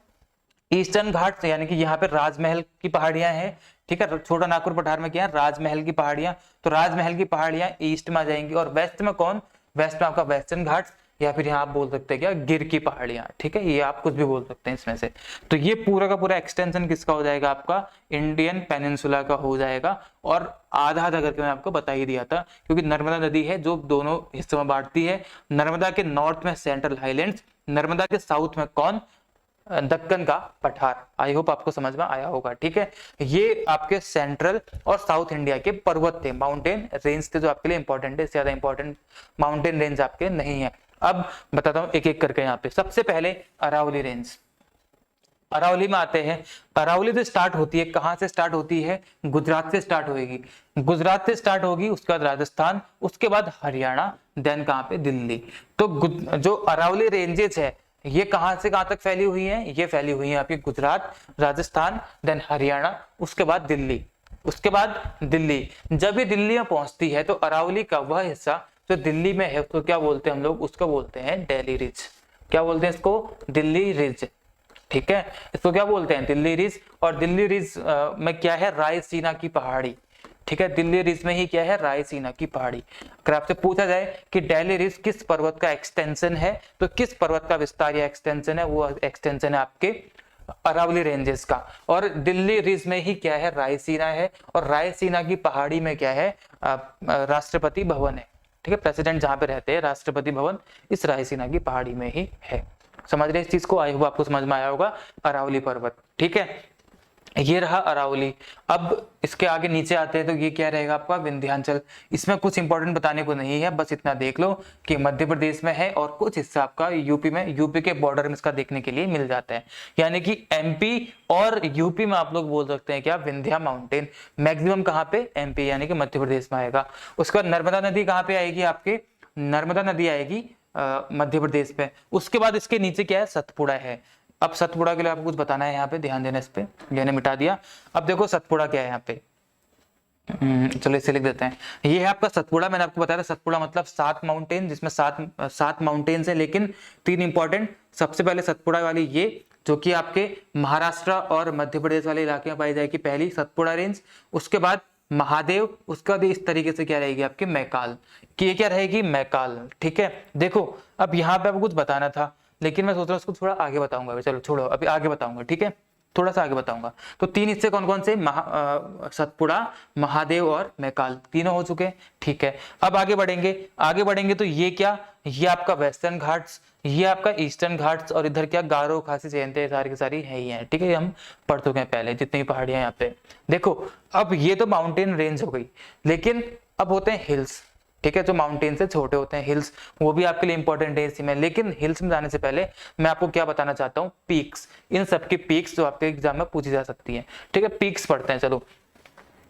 ईस्टर्न घाट, यानी कि यहाँ पे राजमहल की पहाड़ियां हैं, ठीक है, छोटा नागपुर पठार में क्या है, राजमहल की पहाड़ियां, तो राजमहल की पहाड़ियां ईस्ट में आ जाएंगी। और वेस्ट में कौन, वेस्ट में आपका वेस्टर्न घाट, या फिर यहाँ आप बोल सकते हैं क्या, गिर की पहाड़ियां, ठीक है, ये आप कुछ भी बोल सकते हैं इसमें से। तो ये पूरा का पूरा एक्सटेंशन किसका हो जाएगा, आपका इंडियन पेनिनसुला का हो जाएगा। और आधा आधा करके मैंने आपको बता ही दिया था, क्योंकि नर्मदा नदी है जो दोनों हिस्सों में बांटती है। नर्मदा के नॉर्थ में सेंट्रल हाईलैंड्स, नर्मदा के साउथ में कौन, दक्कन का पठार। आई होप आपको समझ में आया होगा, ठीक है। ये आपके सेंट्रल और साउथ इंडिया के पर्वत थे, माउंटेन रेंज थे, जो आपके लिए इंपॉर्टेंट है, ज्यादा इंपॉर्टेंट माउंटेन रेंज आपके नहीं है। अब बताता हूं एक एक करके। यहाँ पे सबसे पहले अरावली रेंज, अरावली में आते हैं। अरावली जो स्टार्ट होती है, कहां से स्टार्ट होती है, गुजरात से स्टार्ट होगी, गुजरात से स्टार्ट होगी, उसके बाद राजस्थान, उसके बाद हरियाणा, देन कहां पे, दिल्ली। तो जो अरावली रेंजेस है ये कहां से कहां तक फैली हुई है, ये फैली हुई है आपकी गुजरात, राजस्थान, देन हरियाणा, उसके बाद दिल्ली, उसके बाद दिल्ली। जब ये दिल्ली में पहुंचती है तो अरावली का वह हिस्सा जो दिल्ली में है उसको क्या बोलते हैं हम लोग, उसको बोलते हैं दिल्ली रिज। क्या बोलते हैं इसको, दिल्ली रिज, ठीक है, इसको क्या बोलते हैं, दिल्ली रिज। और दिल्ली रिज में क्या है, रायसीना की पहाड़ी, ठीक है, दिल्ली रिज में ही क्या है, रायसीना की पहाड़ी। अगर आपसे पूछा जाए कि दिल्ली रिज किस पर्वत का एक्सटेंशन है, तो किस पर्वत का विस्तार या एक्सटेंशन है, वो एक्सटेंशन है आपके अरावली रेंजेस का। और दिल्ली रिज में ही क्या है, रायसीना है। और रायसीना की पहाड़ी में क्या है, राष्ट्रपति भवन है, ठीक है, प्रेसिडेंट जहां पे रहते हैं, राष्ट्रपति भवन इस रायसीना की पहाड़ी में ही है। समझ रहे इस चीज को, आई होप आपको समझ में आया होगा, अरावली पर्वत, ठीक है, ये रहा अरावली। अब इसके आगे नीचे आते हैं तो ये क्या रहेगा आपका, विंध्याचल। इसमें कुछ इंपॉर्टेंट बताने को नहीं है, बस इतना देख लो कि मध्य प्रदेश में है और कुछ हिस्सा आपका यूपी में, यूपी के बॉर्डर में इसका देखने के लिए मिल जाता है। यानी कि एमपी और यूपी में आप लोग बोल सकते हैं क्या, विंध्या माउंटेन। मैक्सिमम कहाँ पे, एमपी यानी कि मध्य प्रदेश में आएगा। उसके बाद नर्मदा नदी कहाँ पे आएगी आपके, नर्मदा नदी आएगी मध्य प्रदेश में। उसके बाद इसके नीचे क्या है, सतपुड़ा है। अब सतपुड़ा के लिए आपको कुछ बताना है, यहाँ पे ध्यान देना, इस पे मैंने मिटा दिया। अब देखो सतपुड़ा क्या है यहाँ पे, चलो इसे लिख देते हैं। ये है आपका सतपुड़ा, मैंने आपको बताया था सतपुड़ा मतलब 7 माउंटेन, जिसमें 7 माउंटेन्स है, लेकिन 3 इंपॉर्टेंट। सबसे पहले सतपुड़ा वाली ये, जो कि आपके महाराष्ट्र और मध्य प्रदेश वाले इलाके में पाई जाएगी, पहली सतपुड़ा रेंज। उसके बाद महादेव, उसका भी इस तरीके से क्या रहेगी आपकी, मैकाल, कि ये क्या रहेगी, मैकाल, ठीक है। देखो अब यहाँ पे आपको कुछ बताना था, लेकिन मैं सोच रहा हूँ उसको थोड़ा आगे बताऊंगा, चलो छोड़ो, अभी आगे बताऊंगा, ठीक है। थोड़ा सा आगे बताऊंगा। तो 3 हिस्से कौन कौन से, सतपुड़ा, महादेव और मैकाल, तीनों हो चुके हैं। ठीक है, अब आगे बढ़ेंगे तो ये क्या, ये आपका वेस्टर्न घाट्स, ये आपका ईस्टर्न घाट्स, और इधर क्या गारो खासी जयंती सारी की सारी है ही है। ठीक है, ये हम पढ़ चुके हैं पहले, जितनी पहाड़ियां यहाँ पे। देखो अब ये तो माउंटेन रेंज हो गई, लेकिन अब होते हैं हिल्स। ठीक है, जो माउंटेन से छोटे होते हैं हिल्स, वो भी आपके लिए इंपॉर्टेंट है इसी में। लेकिन हिल्स में जाने से पहले मैं आपको क्या बताना चाहता हूँ, पीक्स, इन सबकी पीक्स जो आपके एग्जाम में पूछी जा सकती है। ठीक है, पीक्स पढ़ते हैं। चलो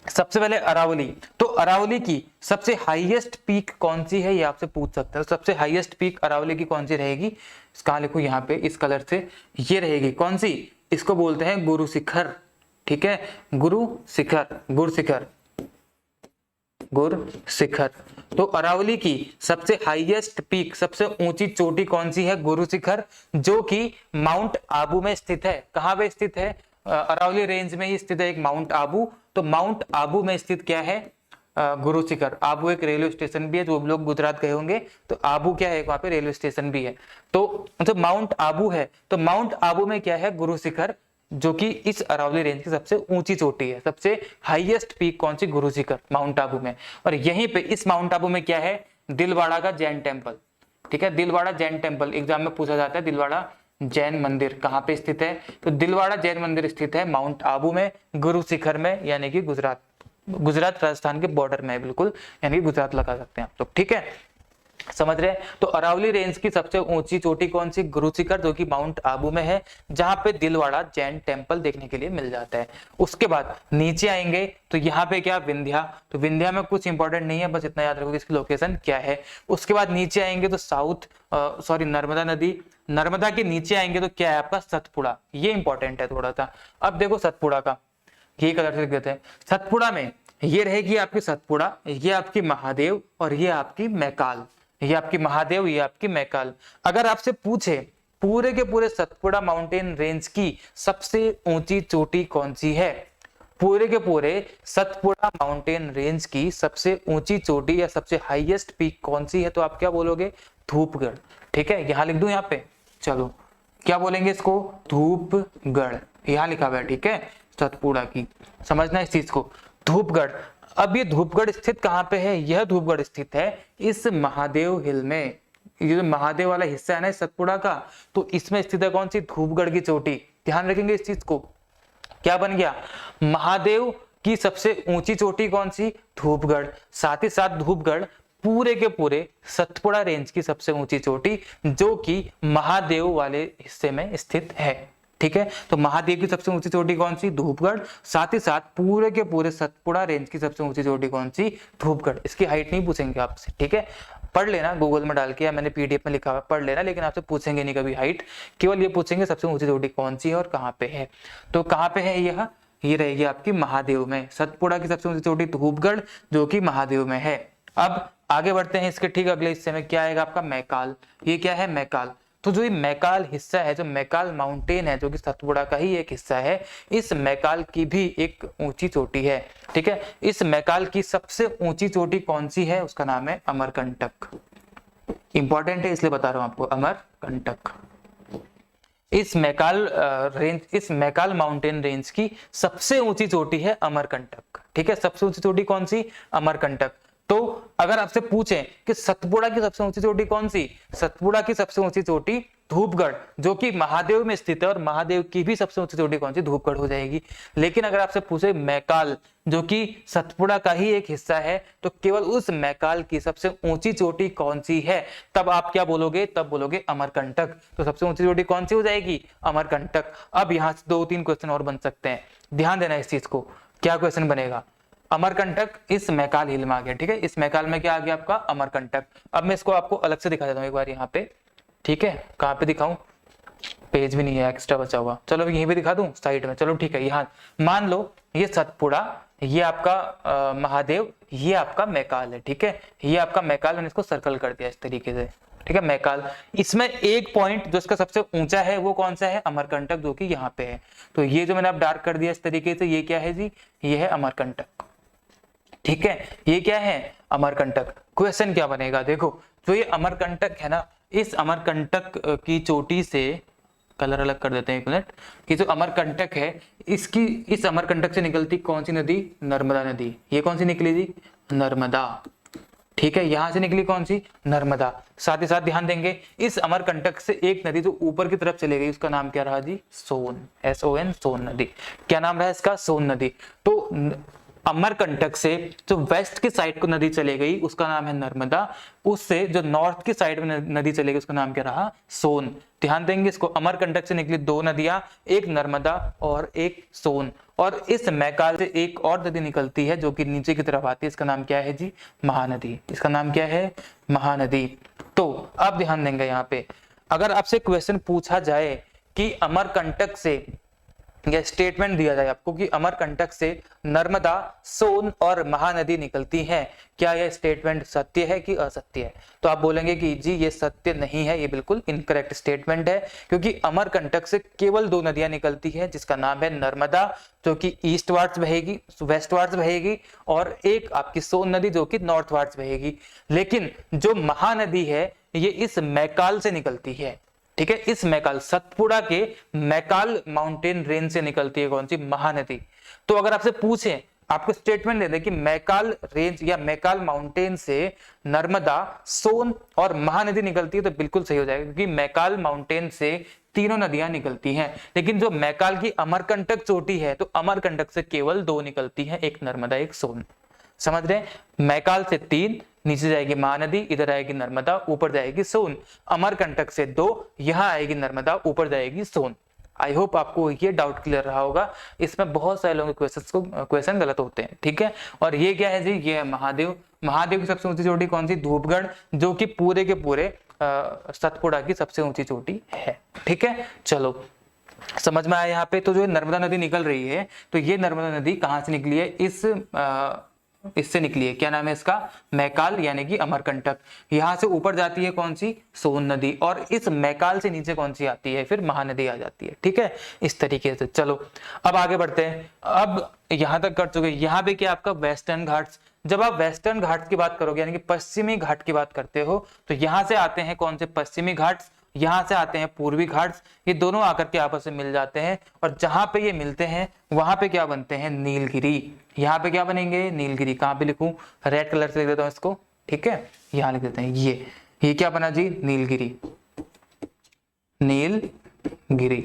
सबसे पहले अरावली। तो अरावली की सबसे हाईएस्ट पीक कौन सी है, ये आपसे पूछ सकते हैं। तो सबसे हाईएस्ट पीक अरावली की कौन सी रहेगी, कहाँ लिखो, यहाँ पे इस कलर से, ये रहेगी कौन सी, इसको बोलते हैं गुरु शिखर। ठीक है, गुरु शिखर, गुरु शिखर, गुरु शिखर। तो अरावली की सबसे हाईएस्ट पीक, सबसे ऊंची चोटी कौन सी है, गुरु शिखर, जो कि माउंट आबू में स्थित है। कहाँ पे स्थित है, अरावली रेंज में ही स्थित है एक माउंट आबू। तो माउंट आबू में स्थित क्या है, गुरु शिखर। आबू एक रेलवे स्टेशन भी है, जो लोग गुजरात गए होंगे तो आबू क्या है, वहां पे रेलवे स्टेशन भी है। तो मतलब माउंट आबू है, तो माउंट आबू में क्या है, गुरु शिखर, जो कि इस अरावली रेंज की सबसे ऊंची चोटी है। सबसे हाईएस्ट पीक कौन सी, गुरु शिखर, माउंट आबू में। और यहीं पे इस माउंट आबू में क्या है, दिलवाड़ा का जैन टेम्पल। ठीक है, दिलवाड़ा जैन टेम्पल एग्जाम में पूछा जाता है। दिलवाड़ा जैन मंदिर कहाँ पे स्थित है, तो दिलवाड़ा जैन मंदिर स्थित है माउंट आबू में, गुरु शिखर में, यानी कि गुजरात राजस्थान के बॉर्डर में है बिल्कुल, यानी कि गुजरात लगा सकते हैं आप लोग। ठीक है, समझ रहे हैं। तो अरावली रेंज की सबसे ऊंची चोटी कौन सी, गुरु शिखर, जो कि माउंट आबू में है, जहां पे दिलवाड़ा जैन टेम्पल देखने के लिए मिल जाता है। उसके बाद नीचे आएंगे तो यहाँ पे क्या, विंध्या। तो विंध्या में कुछ इंपॉर्टेंट नहीं है, बस इतना याद रखो कि इसकी लोकेशन क्या है। उसके बाद नीचे आएंगे तो नर्मदा नदी, नर्मदा के नीचे आएंगे तो क्या है आपका, सतपुड़ा। ये इंपॉर्टेंट है थोड़ा सा। अब देखो सतपुड़ा का, ये कलर से लिख देते हैं। सतपुड़ा में ये रहेगी आपकी सतपुड़ा, ये आपकी महादेव, और ये आपकी मैकाल। ये आपकी महादेव, ये आपकी मैकाल। अगर आपसे पूछे पूरे के पूरे सतपुड़ा माउंटेन रेंज की सबसे ऊंची चोटी कौन सी है, पूरे के पूरे सतपुड़ा माउंटेन रेंज की सबसे ऊंची चोटी या सबसे हाईएस्ट पीक कौन सी है, तो आप क्या बोलोगे, धूपगढ़। ठीक है, यहां लिख दूं यहाँ पे, चलो क्या बोलेंगे इसको, धूपगढ़, यहां लिखा हुआ है। ठीक है, सतपुड़ा की समझना इस चीज को, धूपगढ़। अब ये धूपगढ़ स्थित कहाँ पे है, यह धूपगढ़ स्थित है इस महादेव हिल में। ये जो महादेव वाला हिस्सा है ना सतपुड़ा का, तो इसमें स्थित है कौन सी, धूपगढ़ की चोटी। ध्यान रखेंगे इस चीज को, क्या बन गया, महादेव की सबसे ऊंची चोटी कौन सी, धूपगढ़। साथ ही साथ धूपगढ़ पूरे के पूरे सतपुड़ा रेंज की सबसे ऊंची चोटी, जो कि महादेव वाले हिस्से में स्थित है। ठीक है, तो महादेव की सबसे ऊंची चोटी कौन सी, धूपगढ़। साथ ही साथ पूरे के पूरे सतपुड़ा रेंज की सबसे ऊंची चोटी कौन सी, धूपगढ़। इसकी हाइट नहीं पूछेंगे आपसे, ठीक है, पढ़ लेना गूगल में डाल के, या मैंने पीडीएफ में लिखा हुआ पढ़ लेना, लेकिन आपसे पूछेंगे नहीं कभी हाइट, केवल ये पूछेंगे सबसे ऊंची चोटी कौन सी है और कहाँ पे है। तो कहाँ पे है यह, ये रहेगी आपकी महादेव में। सतपुड़ा की सबसे ऊंची चोटी धूपगढ़, जो कि महादेव में है। अब आगे बढ़ते हैं, इसके ठीक अगले हिस्से में क्या आएगा आपका, मैकाल। ये क्या है, मैकाल। तो जो ये मैकाल हिस्सा है, जो मैकाल माउंटेन है, जो कि सतपुड़ा का ही एक हिस्सा है, इस मैकाल की भी एक ऊंची चोटी है। ठीक है, इस मैकाल की सबसे ऊंची चोटी कौन सी है, उसका नाम है अमरकंटक। इंपॉर्टेंट है इसलिए बता रहा हूं आपको, अमरकंटक। इस मैकाल माउंटेन रेंज की सबसे ऊंची चोटी है अमरकंटक। ठीक है, सबसे ऊंची चोटी कौन सी, अमरकंटक। तो अगर आपसे पूछें कि सतपुड़ा की सबसे ऊंची चोटी कौन सी, सतपुड़ा की सबसे ऊंची चोटी धूपगढ़, जो कि महादेव में स्थित है, और महादेव की भी सबसे ऊंची चोटी कौन सी, धूपगढ़ हो जाएगी। लेकिन अगर आपसे पूछे मैकाल, जो कि सतपुड़ा का ही एक हिस्सा है, तो केवल उस मैकाल की सबसे ऊंची चोटी कौन सी है, तब आप क्या बोलोगे, तब बोलोगे अमरकंटक। तो सबसे ऊंची चोटी कौन सी हो जाएगी, अमरकंटक। अब यहाँ से 2-3 क्वेश्चन और बन सकते हैं, ध्यान देना इस चीज को। क्या क्वेश्चन बनेगा, अमरकंटक इस मैकाल हिल में आ गया। ठीक है, इस मैकाल में क्या आ गया आपका, अमरकंटक। अब मैं इसको आपको अलग से दिखा देता हूँ एक बार यहाँ पे। ठीक है, कहाँ पे दिखाऊं, पेज भी नहीं है एक्स्ट्रा बचा हुआ, चलो यहीं पे दिखा दूं साइड में। चलो ठीक है, यहाँ मान लो ये सतपुड़ा, ये आपका महादेव, ये आपका मैकाल है। ठीक है, ये आपका मैकाल, मैंने इसको सर्कल कर दिया इस तरीके से। ठीक है, मैकाल, इसमें एक पॉइंट जो इसका सबसे ऊंचा है वो कौन सा है, अमरकंटक, जो कि यहाँ पे है। तो ये जो मैंने अब डार्क कर दिया इस तरीके से, ये क्या है जी, ये है अमरकंटक। ठीक है, ये क्या है, अमरकंटक। क्वेश्चन क्या बनेगा, देखो जो ये अमरकंटक है ना, इस अमरकंटक की चोटी से कलर अलग कर देते हैं एक मिनट, कि जो अमरकंटक है इसकी, इस अमरकंटक से निकलती कौन सी नदी? नर्मदा नदी। ये कौन सी निकली जी? नर्मदा। ठीक है, यहां से निकली कौन सी? नर्मदा। साथ ही साथ ध्यान देंगे इस अमरकंटक से एक नदी जो ऊपर की तरफ चले गई उसका नाम क्या रहा जी? सोन, SON, सोन नदी। क्या नाम रहा इसका? सोन नदी। तो अमरकंटक से जो वेस्ट की साइड को नदी चली गई उसका नाम है नर्मदा, उससे जो नॉर्थ की साइड में नदी चली गई उसका नाम क्या रहा? सोन। ध्यान देंगे इसको, अमरकंटक से निकली दो नदियां, एक नर्मदा और एक सोन, और इस मैकाल से एक और नदी निकलती है जो कि नीचे की तरफ आती है, इसका नाम क्या है जी? महानदी। इसका नाम क्या है? महानदी। तो अब ध्यान देंगे यहाँ पे, अगर आपसे क्वेश्चन पूछा जाए कि अमरकंटक से, यह स्टेटमेंट दिया जाए आपको कि अमरकंटक से नर्मदा, सोन और महानदी निकलती हैं, क्या यह स्टेटमेंट सत्य है कि असत्य है? तो आप बोलेंगे कि जी ये सत्य नहीं है, ये बिल्कुल इनकरेक्ट स्टेटमेंट है, क्योंकि अमरकंटक से केवल दो नदियां निकलती है जिसका नाम है नर्मदा जो कि ईस्टवार्ड्स बहेगी, वेस्टवार्ड्स बहेगी, और एक आपकी सोन नदी जो कि नॉर्थवार्ड्स बहेगी। लेकिन जो महानदी है ये इस मैकाल से निकलती है। ठीक है, इस मैकाल, सतपुड़ा के मैकाल माउंटेन रेंज से निकलती है कौन सी? महानदी। तो अगर आपसे पूछें, आपको स्टेटमेंट दे दे कि मैकाल रेंज या मैकाल माउंटेन से नर्मदा, सोन और महानदी निकलती है, तो बिल्कुल सही हो जाएगा, क्योंकि मैकाल माउंटेन से तीनों नदियां निकलती हैं। लेकिन जो मैकाल की अमरकंटक चोटी है तो अमरकंटक से केवल दो निकलती हैं, एक नर्मदा एक सोन। समझ रहे हैं? मैकाल से तीन, नीचे जाएगी महानदी, इधर आएगी नर्मदा, ऊपर जाएगी सोन। अमरकंटक से दो, यहां आएगी नर्मदा, ऊपर जाएगी सोन। आई होप आपको ये डाउट क्लियर रहा होगा। इसमें बहुत सारे लोगों के क्वेश्चन गलत होते हैं। ठीक है, और ये क्या है जी? ये है महादेव। महादेव की सबसे ऊंची चोटी कौन सी? धूपगढ़, जो कि पूरे के पूरे सतपुड़ा की सबसे ऊंची चोटी है। ठीक है, चलो समझ में आया यहाँ पे। तो जो नर्मदा नदी निकल रही है, तो ये नर्मदा नदी कहाँ से निकली है? इससे निकली है। क्या नाम है इसका? मैकाल, यानी कि अमरकंटक। यहां से ऊपर जाती है कौन सी? सोन नदी, और इस मैकाल से नीचे कौन सी आती है? फिर महानदी आ जाती है। ठीक है, इस तरीके से। चलो अब आगे बढ़ते हैं। अब यहां तक कर चुके, यहाँ पे क्या आपका वेस्टर्न घाट्स। जब आप वेस्टर्न घाट्स की बात करोगे, यानी कि पश्चिमी घाट की बात करते हो, तो यहां से आते हैं कौन से? पश्चिमी घाट्स। यहां से आते हैं पूर्वी घाट्स। ये दोनों आकर के आपस में मिल जाते हैं, और जहां पे ये मिलते हैं वहां पे क्या बनते हैं? नीलगिरी। यहाँ पे क्या बनेंगे? नीलगिरी। कहां पे लिखूं? रेड कलर से लिख देता हूं इसको। ठीक है, यहां लिख देते हैं। ये क्या बना जी? नीलगिरी। नीलगिरी।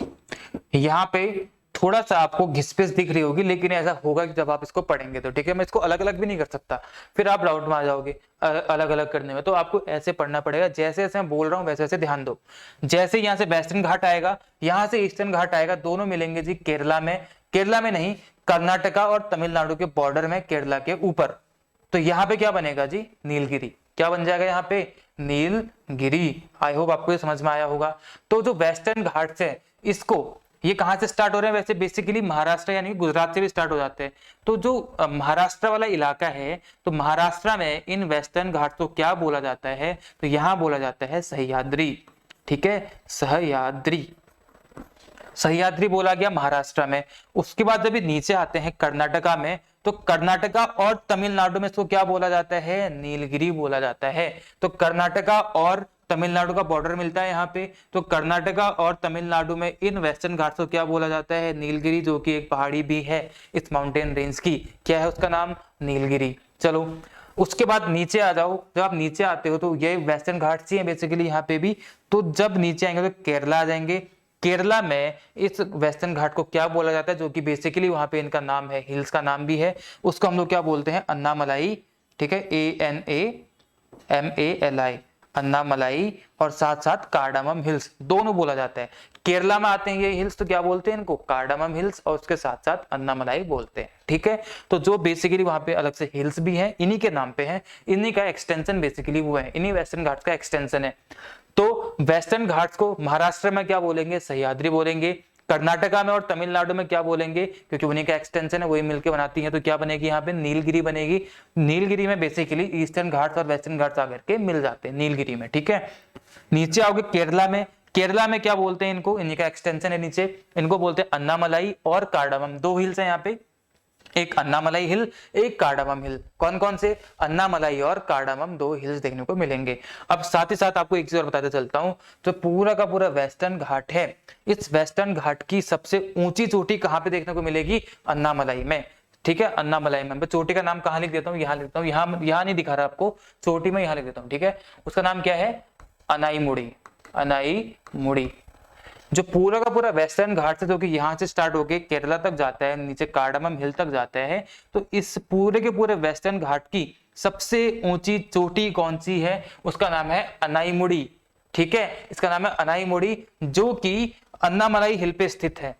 यहाँ पे थोड़ा सा आपको घिसपिस दिख रही होगी, लेकिन ऐसा होगा कि जब आप इसको पढ़ेंगे तो। ठीक है, मैं इसको अलग अलग भी नहीं कर सकता, फिर आप डाउट में आ जाओगे अलग अलग करने में। तो आपको ऐसे पढ़ना पड़ेगा, जैसे जैसे मैं बोल रहा हूँ वैसे वैसे ध्यान दो। जैसे यहाँ से वेस्टर्न घाट आएगा, यहाँ से ईस्टर्न घाट आएगा, दोनों मिलेंगे जी केरला में। केरला में नहीं, कर्नाटका और तमिलनाडु के बॉर्डर में, केरला के ऊपर। तो यहाँ पे क्या बनेगा जी? नीलगिरी। क्या बन जाएगा यहाँ पे? नीलगिरी। आई होप आपको ये समझ में आया होगा। तो जो वेस्टर्न घाट्स है, इसको, ये कहां से स्टार्ट हो रहे हैं? वैसे बेसिकली महाराष्ट्र यानी गुजरात से भी स्टार्ट हो जाते हैं। तो जो महाराष्ट्र वाला इलाका है, तो महाराष्ट्र में इन वेस्टर्न घाट को क्या बोला जाता है? तो यहां बोला जाता है सह्याद्री। ठीक है, सह्याद्री। सह्याद्री बोला गया महाराष्ट्र में। उसके बाद जब नीचे आते हैं कर्नाटका में, तो कर्नाटका और तमिलनाडु में इसको क्या बोला जाता है? नीलगिरी बोला जाता है। तो कर्नाटका और तमिलनाडु का बॉर्डर मिलता है यहाँ पे, तो कर्नाटका और तमिलनाडु में इन वेस्टर्न घाट्स को क्या बोला जाता है? नीलगिरी, जो कि एक पहाड़ी भी है इस माउंटेन रेंज की। क्या है उसका नाम? नीलगिरी। चलो उसके बाद नीचे आ जाओ। जब आप नीचे आते हो तो ये वेस्टर्न घाट्स ही है बेसिकली यहाँ पे भी। तो जब नीचे आएंगे तो केरला आ जाएंगे। केरला में इस वेस्टर्न घाट को क्या बोला जाता है? जो कि बेसिकली वहां पे इनका नाम है, हिल्स का नाम भी है, उसको हम लोग क्या बोलते हैं? अन्नामलाई। ठीक है, ANAMALI, अन्नामलाई, और साथ साथ कार्डामम हिल्स, दोनों बोला जाता है। केरला में आते हैं ये हिल्स, तो क्या बोलते हैं इनको? कार्डामम हिल्स, और उसके साथ साथ अन्नामलाई बोलते हैं। ठीक है, तो जो बेसिकली वहां पे अलग से हिल्स भी हैं, इन्हीं के नाम पे हैं, इन्हीं का एक्सटेंशन बेसिकली वो है, इन्हीं वेस्टर्न घाट्स का एक्सटेंशन है। तो वेस्टर्न घाट्स को महाराष्ट्र में क्या बोलेंगे? सह्याद्री बोलेंगे। कर्नाटका में और तमिलनाडु में क्या बोलेंगे? क्योंकि उन्हीं का एक्सटेंशन है, वही मिलकर बनाती है। तो क्या बनेगी यहाँ पे? नीलगिरी बनेगी। नीलगिरी में बेसिकली ईस्टर्न घाट्स और वेस्टर्न घाट्स आकर के मिल जाते हैं नीलगिरी में। ठीक है, नीचे आओगे केरला में। केरला में क्या बोलते हैं इनको? इन्हीं का एक्सटेंशन है नीचे, इनको बोलते हैं अन्नामलाई और कार्डामम। दो हिल्स है यहाँ पे, एक अन्नामलाई हिल, एक कार्डामम हिल। कौन कौन से? अन्नामलाई और कार्डामम, दो हिल्स देखने को मिलेंगे। अब साथ ही साथ आपको एक चीज और बताते चलता हूं, तो पूरा का पूरा वेस्टर्न घाट है, इस वेस्टर्न घाट की सबसे ऊंची चोटी कहां पे देखने को मिलेगी? अन्नामलाई में। ठीक है, अन्नामलाई में। मैं चोटी का नाम कहां लिख देता हूँ? यहाँ लिखता हूँ, यहाँ नहीं दिखा रहा आपको, चोटी में यहाँ लिख देता हूँ। ठीक है, उसका नाम क्या है? अनाईमुड़ी। अनाईमुड़ी जो पूरा का पूरा वेस्टर्न घाट से, जो कि यहाँ से स्टार्ट होके केरला तक जाता है, नीचे कार्डामम हिल तक जाता है, तो इस पूरे के पूरे वेस्टर्न घाट की सबसे ऊंची चोटी कौन सी है? उसका नाम है अनाईमुड़ी। ठीक है, इसका नाम है अनाईमुड़ी, जो कि अन्नामलाई हिल पे स्थित है।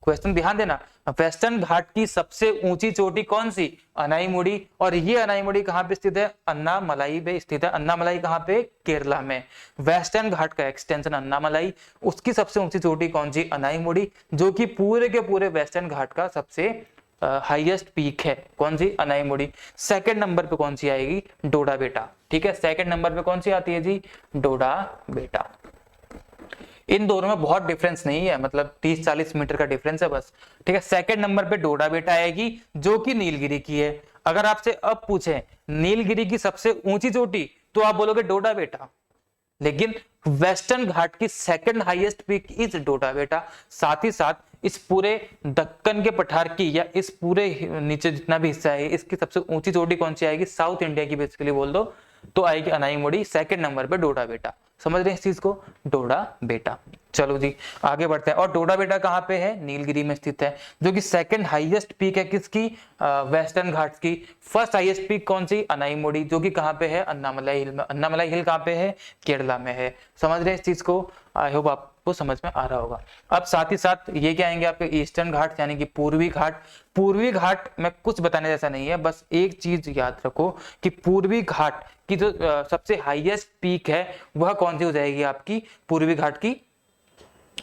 क्वेश्चन ध्यान देना, वेस्टर्न घाट की सबसे ऊंची चोटी कौन सी? अनाईमुड़ी। और ये अनाईमुड़ी कहां पे स्थित है? अन्नामलाई पे स्थित है। अन्नामलाई कहां पे? केरला में। वेस्टर्न घाट का एक्सटेंशन अन्नामलाई, उसकी सबसे ऊंची चोटी कौन सी? अनाईमुड़ी, जो कि पूरे के पूरे वेस्टर्न घाट का सबसे हाईएस्ट पीक है। कौन सी? अनाईमुड़ी। सेकंड नंबर पे कौन सी आएगी? डोडा बेटा। ठीक है, सेकंड नंबर पे कौन सी आती है जी? डोडा बेटा। इन दोनों में बहुत डिफरेंस नहीं है, मतलब 30-40 मीटर का डिफरेंस है बस। ठीक है, सेकंड नंबर पे डोडा बेटा आएगी, जो कि नीलगिरी की है। अगर आपसे अब पूछे नीलगिरी की सबसे ऊंची चोटी, तो आप बोलोगे डोडा बेटा, लेकिन वेस्टर्न घाट की सेकंड हाईएस्ट पीक इज डोडा बेटा। साथ ही साथ इस पूरे दक्कन के पठार की, या इस पूरे नीचे जितना भी हिस्सा है, इसकी सबसे ऊंची चोटी कौन सी आएगी? साउथ इंडिया की बेसिकली बोल दो तो आएगी अनाईमुड़ी। सेकंड नंबर पे डोडा बेटा। समझ रहे हैं इस चीज को? डोडा बेटा। चलो जी आगे बढ़ते हैं। और डोडा बेटा कहां पे है? नीलगिरी में स्थित है, जो कि सेकंड हाईएस्ट पीक है किसकी? वेस्टर्न घाट्स की। फर्स्ट हाईएस्ट पीक कौन सी? अनाईमुड़ी, जो कि कहां पे है? अन्नामलाई हिल में। अन्नामलाई हिल कहां पे है? केरला में है। समझ रहे हैं इस चीज को? आई होप आपको समझ में आ रहा होगा। अब साथ ही साथ ये क्या आएंगे आपके? ईस्टर्न घाट, यानी कि पूर्वी घाट। पूर्वी घाट में कुछ बताने जैसा नहीं है, बस एक चीज याद रखो कि पूर्वी घाट की जो सबसे हाईएस्ट पीक है, वह कौन सी हो जाएगी आपकी? पूर्वी घाट की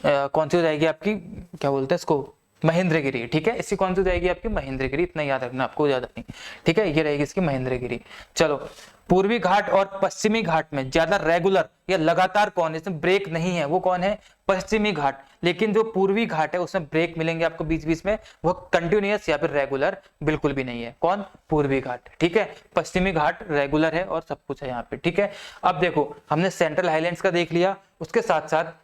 कौन सी हो जाएगी आपकी? क्या बोलते हैं इसको? महेंद्रगिरी। ठीक है, इसकी कौन सी हो जाएगी आपकी? महेंद्रगिरी। इतना याद रखना आपको, ज्यादा नहीं। ठीक है, ये रहेगी इसकी महेंद्रगिरी। चलो, पूर्वी घाट और पश्चिमी घाट में ज्यादा रेगुलर या लगातार कौन है? इसमें ब्रेक नहीं है, वो कौन है? पश्चिमी घाट। लेकिन जो पूर्वी घाट है उसमें ब्रेक मिलेंगे आपको बीच बीच में, वो कंटिन्यूअस या फिर रेगुलर बिल्कुल भी नहीं है। कौन? पूर्वी घाट। ठीक है, पश्चिमी घाट रेगुलर है और सब कुछ है यहाँ पे। ठीक है, अब देखो हमने सेंट्रल हाईलैंड्स का देख लिया, उसके साथ साथ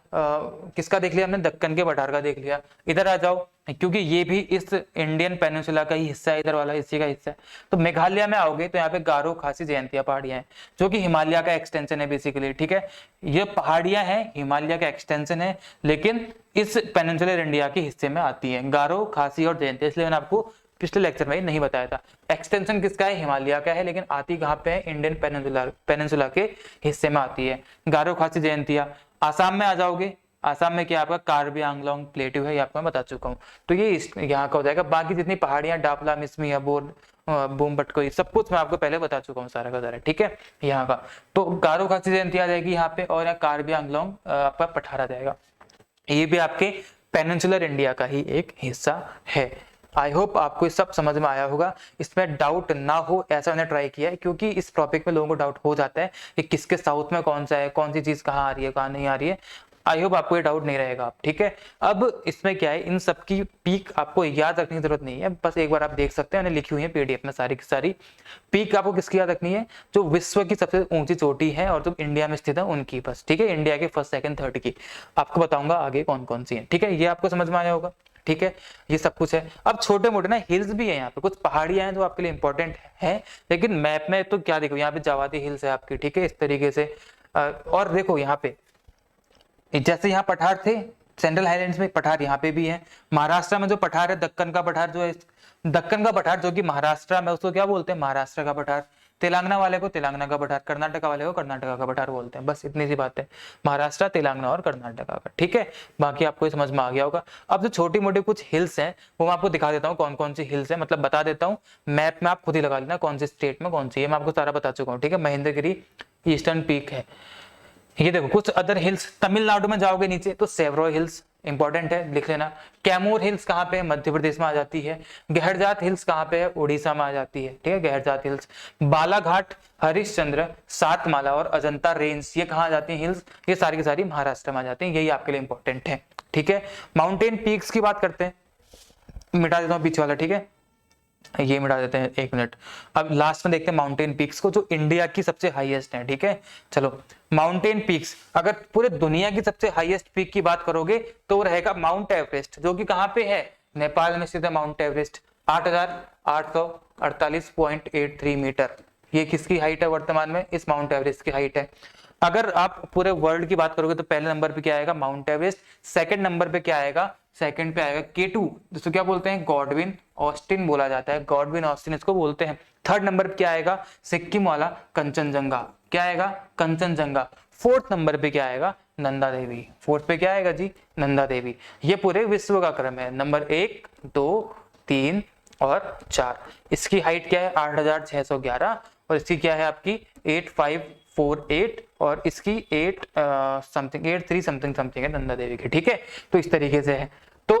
किसका देख लिया हमने? दक्कन के पठार का देख लिया। इधर आ जाओ, क्योंकि ये भी इस इंडियन पेनिनसुला का ही हिस्सा है, इधर वाला इसी का हिस्सा है। तो मेघालय में आओगे तो यहाँ पे गारो, खासी, जयंतिया पहाड़ियां हैं, जो कि हिमालय का एक्सटेंशन है बेसिकली। ठीक है, ये पहाड़ियां हैं, हिमालय का एक्सटेंशन है, लेकिन इस पेनिनसुलर इंडिया के हिस्से में आती है गारो, खासी और जयंतिया। इसलिए मैंने आपको पिछले लेक्चर में नहीं बताया था। एक्सटेंशन किसका है? हिमालय का है, लेकिन आती कहाँ पे है? इंडियन पेनिनसुला के हिस्से में आती है गारो, खासी, जयंतिया। आसाम में आ जाओगे, आसाम में क्या आपका? कार्बी आंगलोंग प्लेट्यू है, ये आपको मैं बता चुका हूँ। तो ये यहाँ का हो जाएगा। बाकी जितनी पहाड़ियां, डापला, मिसमी, अबोर, बूमबटकोई, सब कुछ मैं आपको पहले बता चुका हूँ सारा का सारा। ठीक है, यहाँ का तो गारो, खासी, जयंती आ जाएगी यहाँ पे, और यहाँ कार्बी आंगलोंग आपका पठार आ जाएगा। ये भी आपके पेनिनसुलर इंडिया का ही एक हिस्सा है। आई होप आपको ये सब समझ में आया होगा, इसमें डाउट ना हो ऐसा मैंने ट्राई किया है, क्योंकि इस टॉपिक में लोगों को डाउट हो जाता है कि किसके साउथ में कौन सा है, कौन सी चीज कहाँ आ रही है, कहाँ नहीं आ रही है। आई होप आपको ये डाउट नहीं रहेगा। ठीक है, अब इसमें क्या है, इन सब की पीक आपको याद रखने की जरूरत नहीं है, बस एक बार आप देख सकते हैं, मैंने लिखी हुई है पीडीएफ में सारी की सारी। पीक आपको किसकी याद रखनी है? जो विश्व की सबसे ऊंची चोटी है और जो इंडिया में स्थित है उनकी, बस। ठीक है, इंडिया के फर्स्ट, सेकंड, थर्ड की आपको बताऊंगा आगे कौन कौन सी है। ठीक है, ये आपको समझ में आया होगा। ठीक है, ये सब कुछ है। अब छोटे मोटे ना हिल्स भी है यहाँ पे, कुछ पहाड़ियां हैं जो आपके लिए इंपॉर्टेंट है, लेकिन मैप में तो क्या देखो, यहाँ पे जावादी हिल्स है आपकी। ठीक है, इस तरीके से। और देखो यहाँ पे जैसे यहाँ पठार थे, सेंट्रल हाईलैंड्स में पठार यहाँ पे भी है। महाराष्ट्र में जो पठार है, दक्कन का पठार जो है, दक्कन का पठार जो कि महाराष्ट्र में, उसको क्या बोलते हैं? महाराष्ट्र का पठार। तेलंगाना वाले को तेलंगाना का पठार, कर्नाटका वाले को कर्नाटका का पठार बोलते हैं। बस इतनी सी बात है, महाराष्ट्र, तेलंगाना और कर्नाटका का। ठीक है, बाकी आपको ये समझ में आ गया होगा। अब जो छोटी मोटी कुछ हिल्स हैं वो मैं आपको दिखा देता हूँ, कौन कौन सी हिल्स है, मतलब बता देता हूँ। मैप में आप खुद ही लगा लेना कौन सी स्टेट में कौन सी है, मैं आपको सारा बता चुका हूँ। ठीक है, महेंद्रगिरी ईस्टर्न पीक है। ये देखो कुछ अदर हिल्स, तमिलनाडु में जाओगे नीचे तो सेवरो हिल्स इंपॉर्टेंट है, लिख लेना। कैमूर हिल्स कहाँ पे है? मध्य प्रदेश में आ जाती है। गहरजात हिल्स कहाँ पे है? उड़ीसा में आ जाती है। ठीक है, गहरजात हिल्स। बालाघाट, हरिश्चंद्र, सातमाला और अजंता रेंज, ये कहाँ आ जाती है हिल्स? ये सारी की सारी महाराष्ट्र में आ जाती है। यही आपके लिए इंपॉर्टेंट है। ठीक है, माउंटेन पीक्स की बात करते हैं, मिटा देता हूँ पीछे वाला। ठीक है, ये मिटा देते हैं, 1 मिनट। अब लास्ट में देखते हैं माउंटेन पीक्स को जो इंडिया की सबसे हाईएस्ट है, ठीक है। चलो माउंटेन पीक्स, अगर पूरे दुनिया की सबसे हाईएस्ट पीक की बात करोगे तो रहेगा माउंट एवरेस्ट, जो कि कहाँ पे है, नेपाल में स्थित है माउंट एवरेस्ट, 8,848.83 मीटर। ये किसकी हाइट है वर्तमान में, इस माउंट एवरेस्ट की हाइट है। अगर आप पूरे वर्ल्ड की बात करोगे तो पहले नंबर पे क्या आएगा, माउंट एवरेस्ट। सेकंड नंबर पे क्या आएगा, सेकंड पे आएगा K2, जिसको क्या बोलते हैं, गॉडविन ऑस्टिन बोला जाता है, गॉडविन ऑस्टिन इसको बोलते हैं। थर्ड नंबर पे क्या आएगा, सिक्किम वाला कंचनजंगा, क्या आएगा, कंचनजंगा। फोर्थ नंबर पे क्या आएगा, नंदा देवी। फोर्थ पे क्या आएगा जी, नंदा देवी। ये पूरे विश्व का क्रम है, नंबर 1, 2, 3 और 4। इसकी हाइट क्या है, 8,611, और इसकी क्या है आपकी 8,548, और इसकी 83 समथिंग है नंदा देवी की, ठीक है। तो इस तरीके से है। तो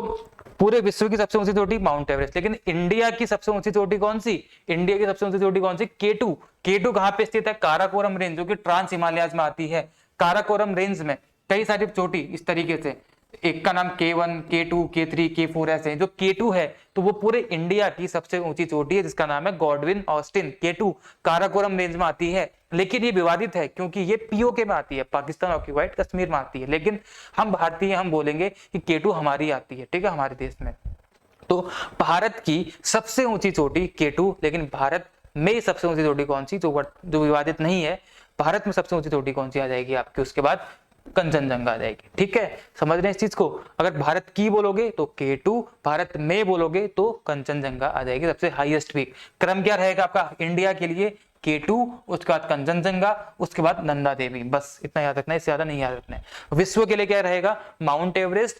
पूरे विश्व की सबसे ऊंची चोटी माउंट एवरेस्ट, लेकिन इंडिया की सबसे ऊंची चोटी कौन सी, इंडिया की सबसे ऊंची चोटी कौन सी, K2। K2 कहां पे स्थित है, काराकोरम रेंज, जो कि ट्रांस हिमालयाज में आती है। काराकोरम रेंज में कई सारी चोटी इस तरीके से, एक का नाम K1, K2, K3, K4 ऐसे हैं। जो K2 है तो वो पूरे इंडिया की सबसे ऊंची चोटी है, जिसका नाम है Godwin Austen. K2 Karakoram range में आती है, लेकिन ये विवादित है क्योंकि ये POK में आती है, पाकिस्तान ऑक्यूपाइड कश्मीर में आती है। लेकिन हम भारतीय, हम बोलेंगे कि K2 हमारी आती है, ठीक है, हमारे देश में। तो भारत की सबसे ऊंची चोटी K2, लेकिन भारत में सबसे ऊंची चोटी कौन सी, जो विवादित नहीं है, भारत में सबसे ऊंची चोटी कौन सी आ जाएगी आपकी, उसके बाद कंचनजंगा आ जाएगी, ठीक है। समझ रहे हैं इस चीज को, अगर भारत की बोलोगे तो K2, भारत में बोलोगे तो कंचनजंगा आ जाएगी, सबसे हाईएस्ट पीक। क्रम क्या रहेगा आपका इंडिया के लिए, K2, उसके बाद कंचनजंगा, उसके बाद नंदा देवी, बस इतना याद रखना है, इससे ज्यादा नहीं याद रखना है। विश्व के लिए क्या रहेगा, माउंट एवरेस्ट,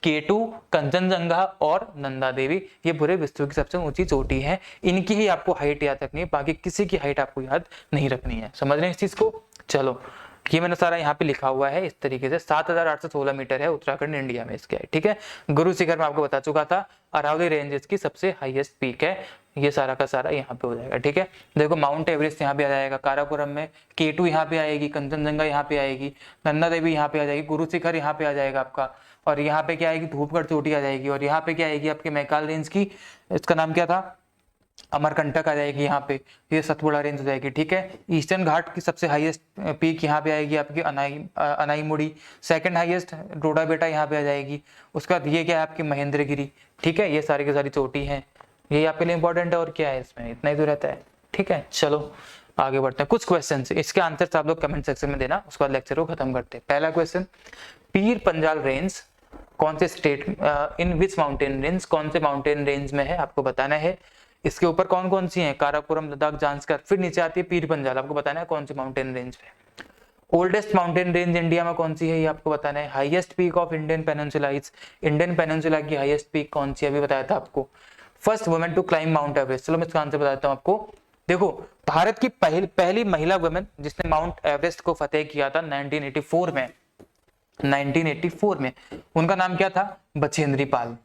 K2, कंचनजंगा और नंदा देवी, ये पूरे विश्व की सबसे ऊंची चोटी है। इनकी ही आपको हाइट याद रखनी है, बाकी किसी की हाइट आपको याद नहीं रखनी है। समझ रहे हैं इस चीज को। चलो ये मैंने सारा यहाँ पे लिखा हुआ है इस तरीके से। 7,816 मीटर है उत्तराखंड इंडिया में इसके, ठीक है। गुरु शिखर में आपको बता चुका था, अरावली रेंज इसकी सबसे हाईएस्ट पीक है। ये सारा का सारा यहाँ पे हो जाएगा, ठीक है। देखो माउंट एवरेस्ट यहाँ पे आ जाएगा, काराकोरम में K2 यहाँ पे आएगी, कंचनजंगा यहाँ पे आएगी, नंदा देवी यहाँ पे आ जाएगी, गुरु शिखर यहाँ पे आ जाएगा आपका, और यहाँ पे क्या आएगी, धूपगढ़ चोटी आ जाएगी, और यहाँ पे क्या आएगी आपके मैकाल रेंज की, इसका नाम क्या था, अमरकंटक आ जाएगी यहाँ पे, ये सतपुड़ा रेंज हो जाएगी, ठीक है। ईस्टर्न घाट की सबसे हाईएस्ट पीक यहाँ पे आएगी आपकी अनाईमुड़ी, सेकंड हाईएस्ट डोडा बेटा यहाँ पे आ जाएगी। उसके बाद ये क्या है आपकी महेंद्रगिरी, ठीक है। ये सारी की सारी चोटी हैं, ये आपके लिए इंपॉर्टेंट है, और क्या है इसमें, इतना ही तो रहता है, ठीक है। चलो आगे बढ़ते हैं, कुछ क्वेश्चन, इसके आंसर आप लोग कमेंट सेक्शन में देना, उसके बाद लेक्चर को खत्म करते हैं। पहला क्वेश्चन, पीर पंजाल रेंज कौन से state, in which mountain range, कौन से माउंटेन रेंज में है, आपको बताना है। इसके ऊपर कौन कौन सी हैं, काराकोरम, लद्दाख, जांस्कर, फिर नीचे आती है पीर पंजाल, आपको बताना है कौन सी माउंटेन रेंज है। ओल्डेस्ट माउंटेन रेंज इंडिया में कौन सी है, ये आपको बताना है। Highest peak of Indian peninsula, Indian peninsula की हाईएस्ट पीक कौन सी, अभी बताया था आपको। First women to climb Mount Everest, चलो मैं इसका आंसर बताता हूँ आपको। देखो भारत की पहली महिला वुमेन जिसने माउंट एवरेस्ट को फतेह किया था 1984 में, 1984 में, उनका नाम क्या था, बछेंद्री पाल।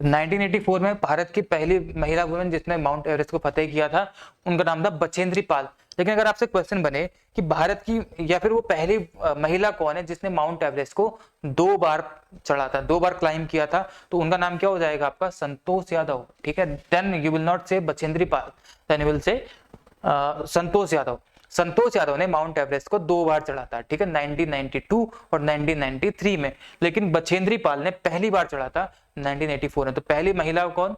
1984 में भारत की पहली महिला वुमेन जिसने माउंट एवरेस्ट को फतेह किया था, उनका नाम था बछेंद्री पाल। लेकिन अगर आपसे क्वेश्चन बने कि भारत की या फिर वो पहली महिला कौन है जिसने माउंट एवरेस्ट को 2 बार चढ़ा था, 2 बार क्लाइम किया था, तो उनका नाम क्या हो जाएगा आपका, संतोष यादव, ठीक है। Then you will not say Bachendri Pal, then you will say Santosh Yadav. Santosh Yadav ने माउंट एवरेस्ट को 2 बार चढ़ा था, ठीक है, 1992 और 1993 में। लेकिन बछेंद्री पाल ने पहली बार चढ़ा था 1984 में। तो पहली महिला कौन,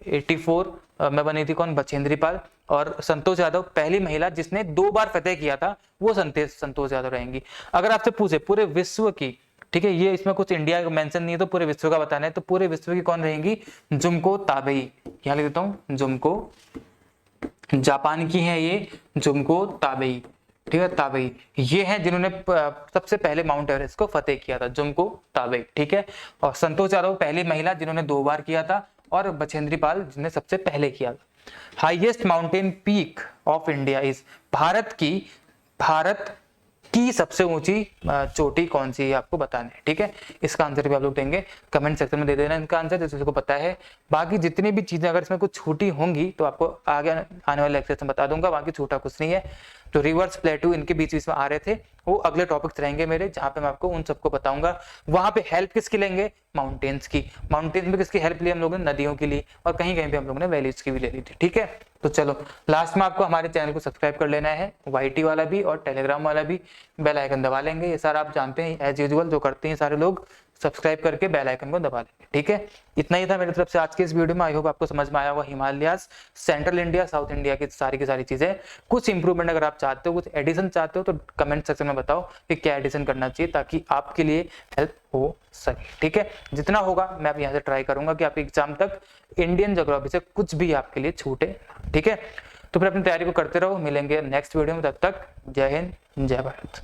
84 में बनी थी कौन, बछेंद्री पाल। और संतोष यादव पहली महिला जिसने 2 बार फतेह किया था, वो संतोष यादव रहेंगी। अगर आपसे पूछे पूरे विश्व की, ठीक है, ये इसमें कुछ इंडिया का मेंशन नहीं है तो पूरे विश्व का बताना है, तो पूरे विश्व की कौन रहेंगी, जुमको ताबेई। यहाँ लिख देता हूँ, जुमको, जापान की है ये, जुमको ताबेई, ठीक है, ताबेई। ये हैं जिन्होंने सबसे पहले माउंट एवरेस्ट को फतेह किया था, जुमको ताबेई, ठीक है। और संतोष यादव पहली महिला जिन्होंने 2 बार किया था, और बछेंद्री पाल जिन्होंने सबसे पहले किया था। Highest mountain peak of India is, Bharat की सबसे ऊंची चोटी कौन सी है, आपको बताना है, ठीक है। इसका आंसर भी आप लोग देंगे, कमेंट सेक्शन में दे देना इनका आंसर जिसको को पता है। बाकी जितनी भी चीजें अगर इसमें कुछ छूटी होंगी तो आपको आगे आने वाले लेक्चर में बता दूंगा, बाकी छूटा कुछ नहीं है। जो रिवर्स प्लेटू इनके बीच बीच में आ रहे थे, वो अगले टॉपिक्स रहेंगे मेरे, जहाँ पे मैं आपको उन सबको बताऊंगा। वहां पे हेल्प किसकी लेंगे? माउंटेन्स की। माउंटेन्स में किसकी हेल्प ली हम लोगों ने? नदियों की ली, और कहीं कहीं पे हम लोगों ने वैलीज की भी ले ली थी। ठीक है, तो चलो लास्ट में आपको हमारे चैनल को सब्सक्राइब कर लेना है, YT वाला भी और टेलीग्राम वाला भी, बेल आइकन दबा लेंगे। ये सारा आप जानते हैं एज यूजुअल जो करते हैं सारे लोग, सब्सक्राइब करके बेल आइकन को दबा लेंगे। ठीक है, इतना ही था मेरी तरफ से आज के इस वीडियो में। आई होप आपको समझ में आया होगा Himalayas, central India, south India की सारी चीजें। कुछ इंप्रूवमेंट अगर आप चाहते हो, कुछ एडिशन चाहते हो, तो कमेंट सेक्शन में बताओ कि क्या एडिशन करना चाहिए, ताकि आपके लिए हेल्प हो सके। ठीक है, जितना होगा मैं अब यहाँ से ट्राई करूंगा कि आपके एग्जाम तक इंडियन ज्योग्राफी से कुछ भी आपके लिए छूटे। ठीक है, तो फिर अपनी तैयारी को करते रहो। मिलेंगे नेक्स्ट वीडियो में, तब तक जय हिंद, जय भारत।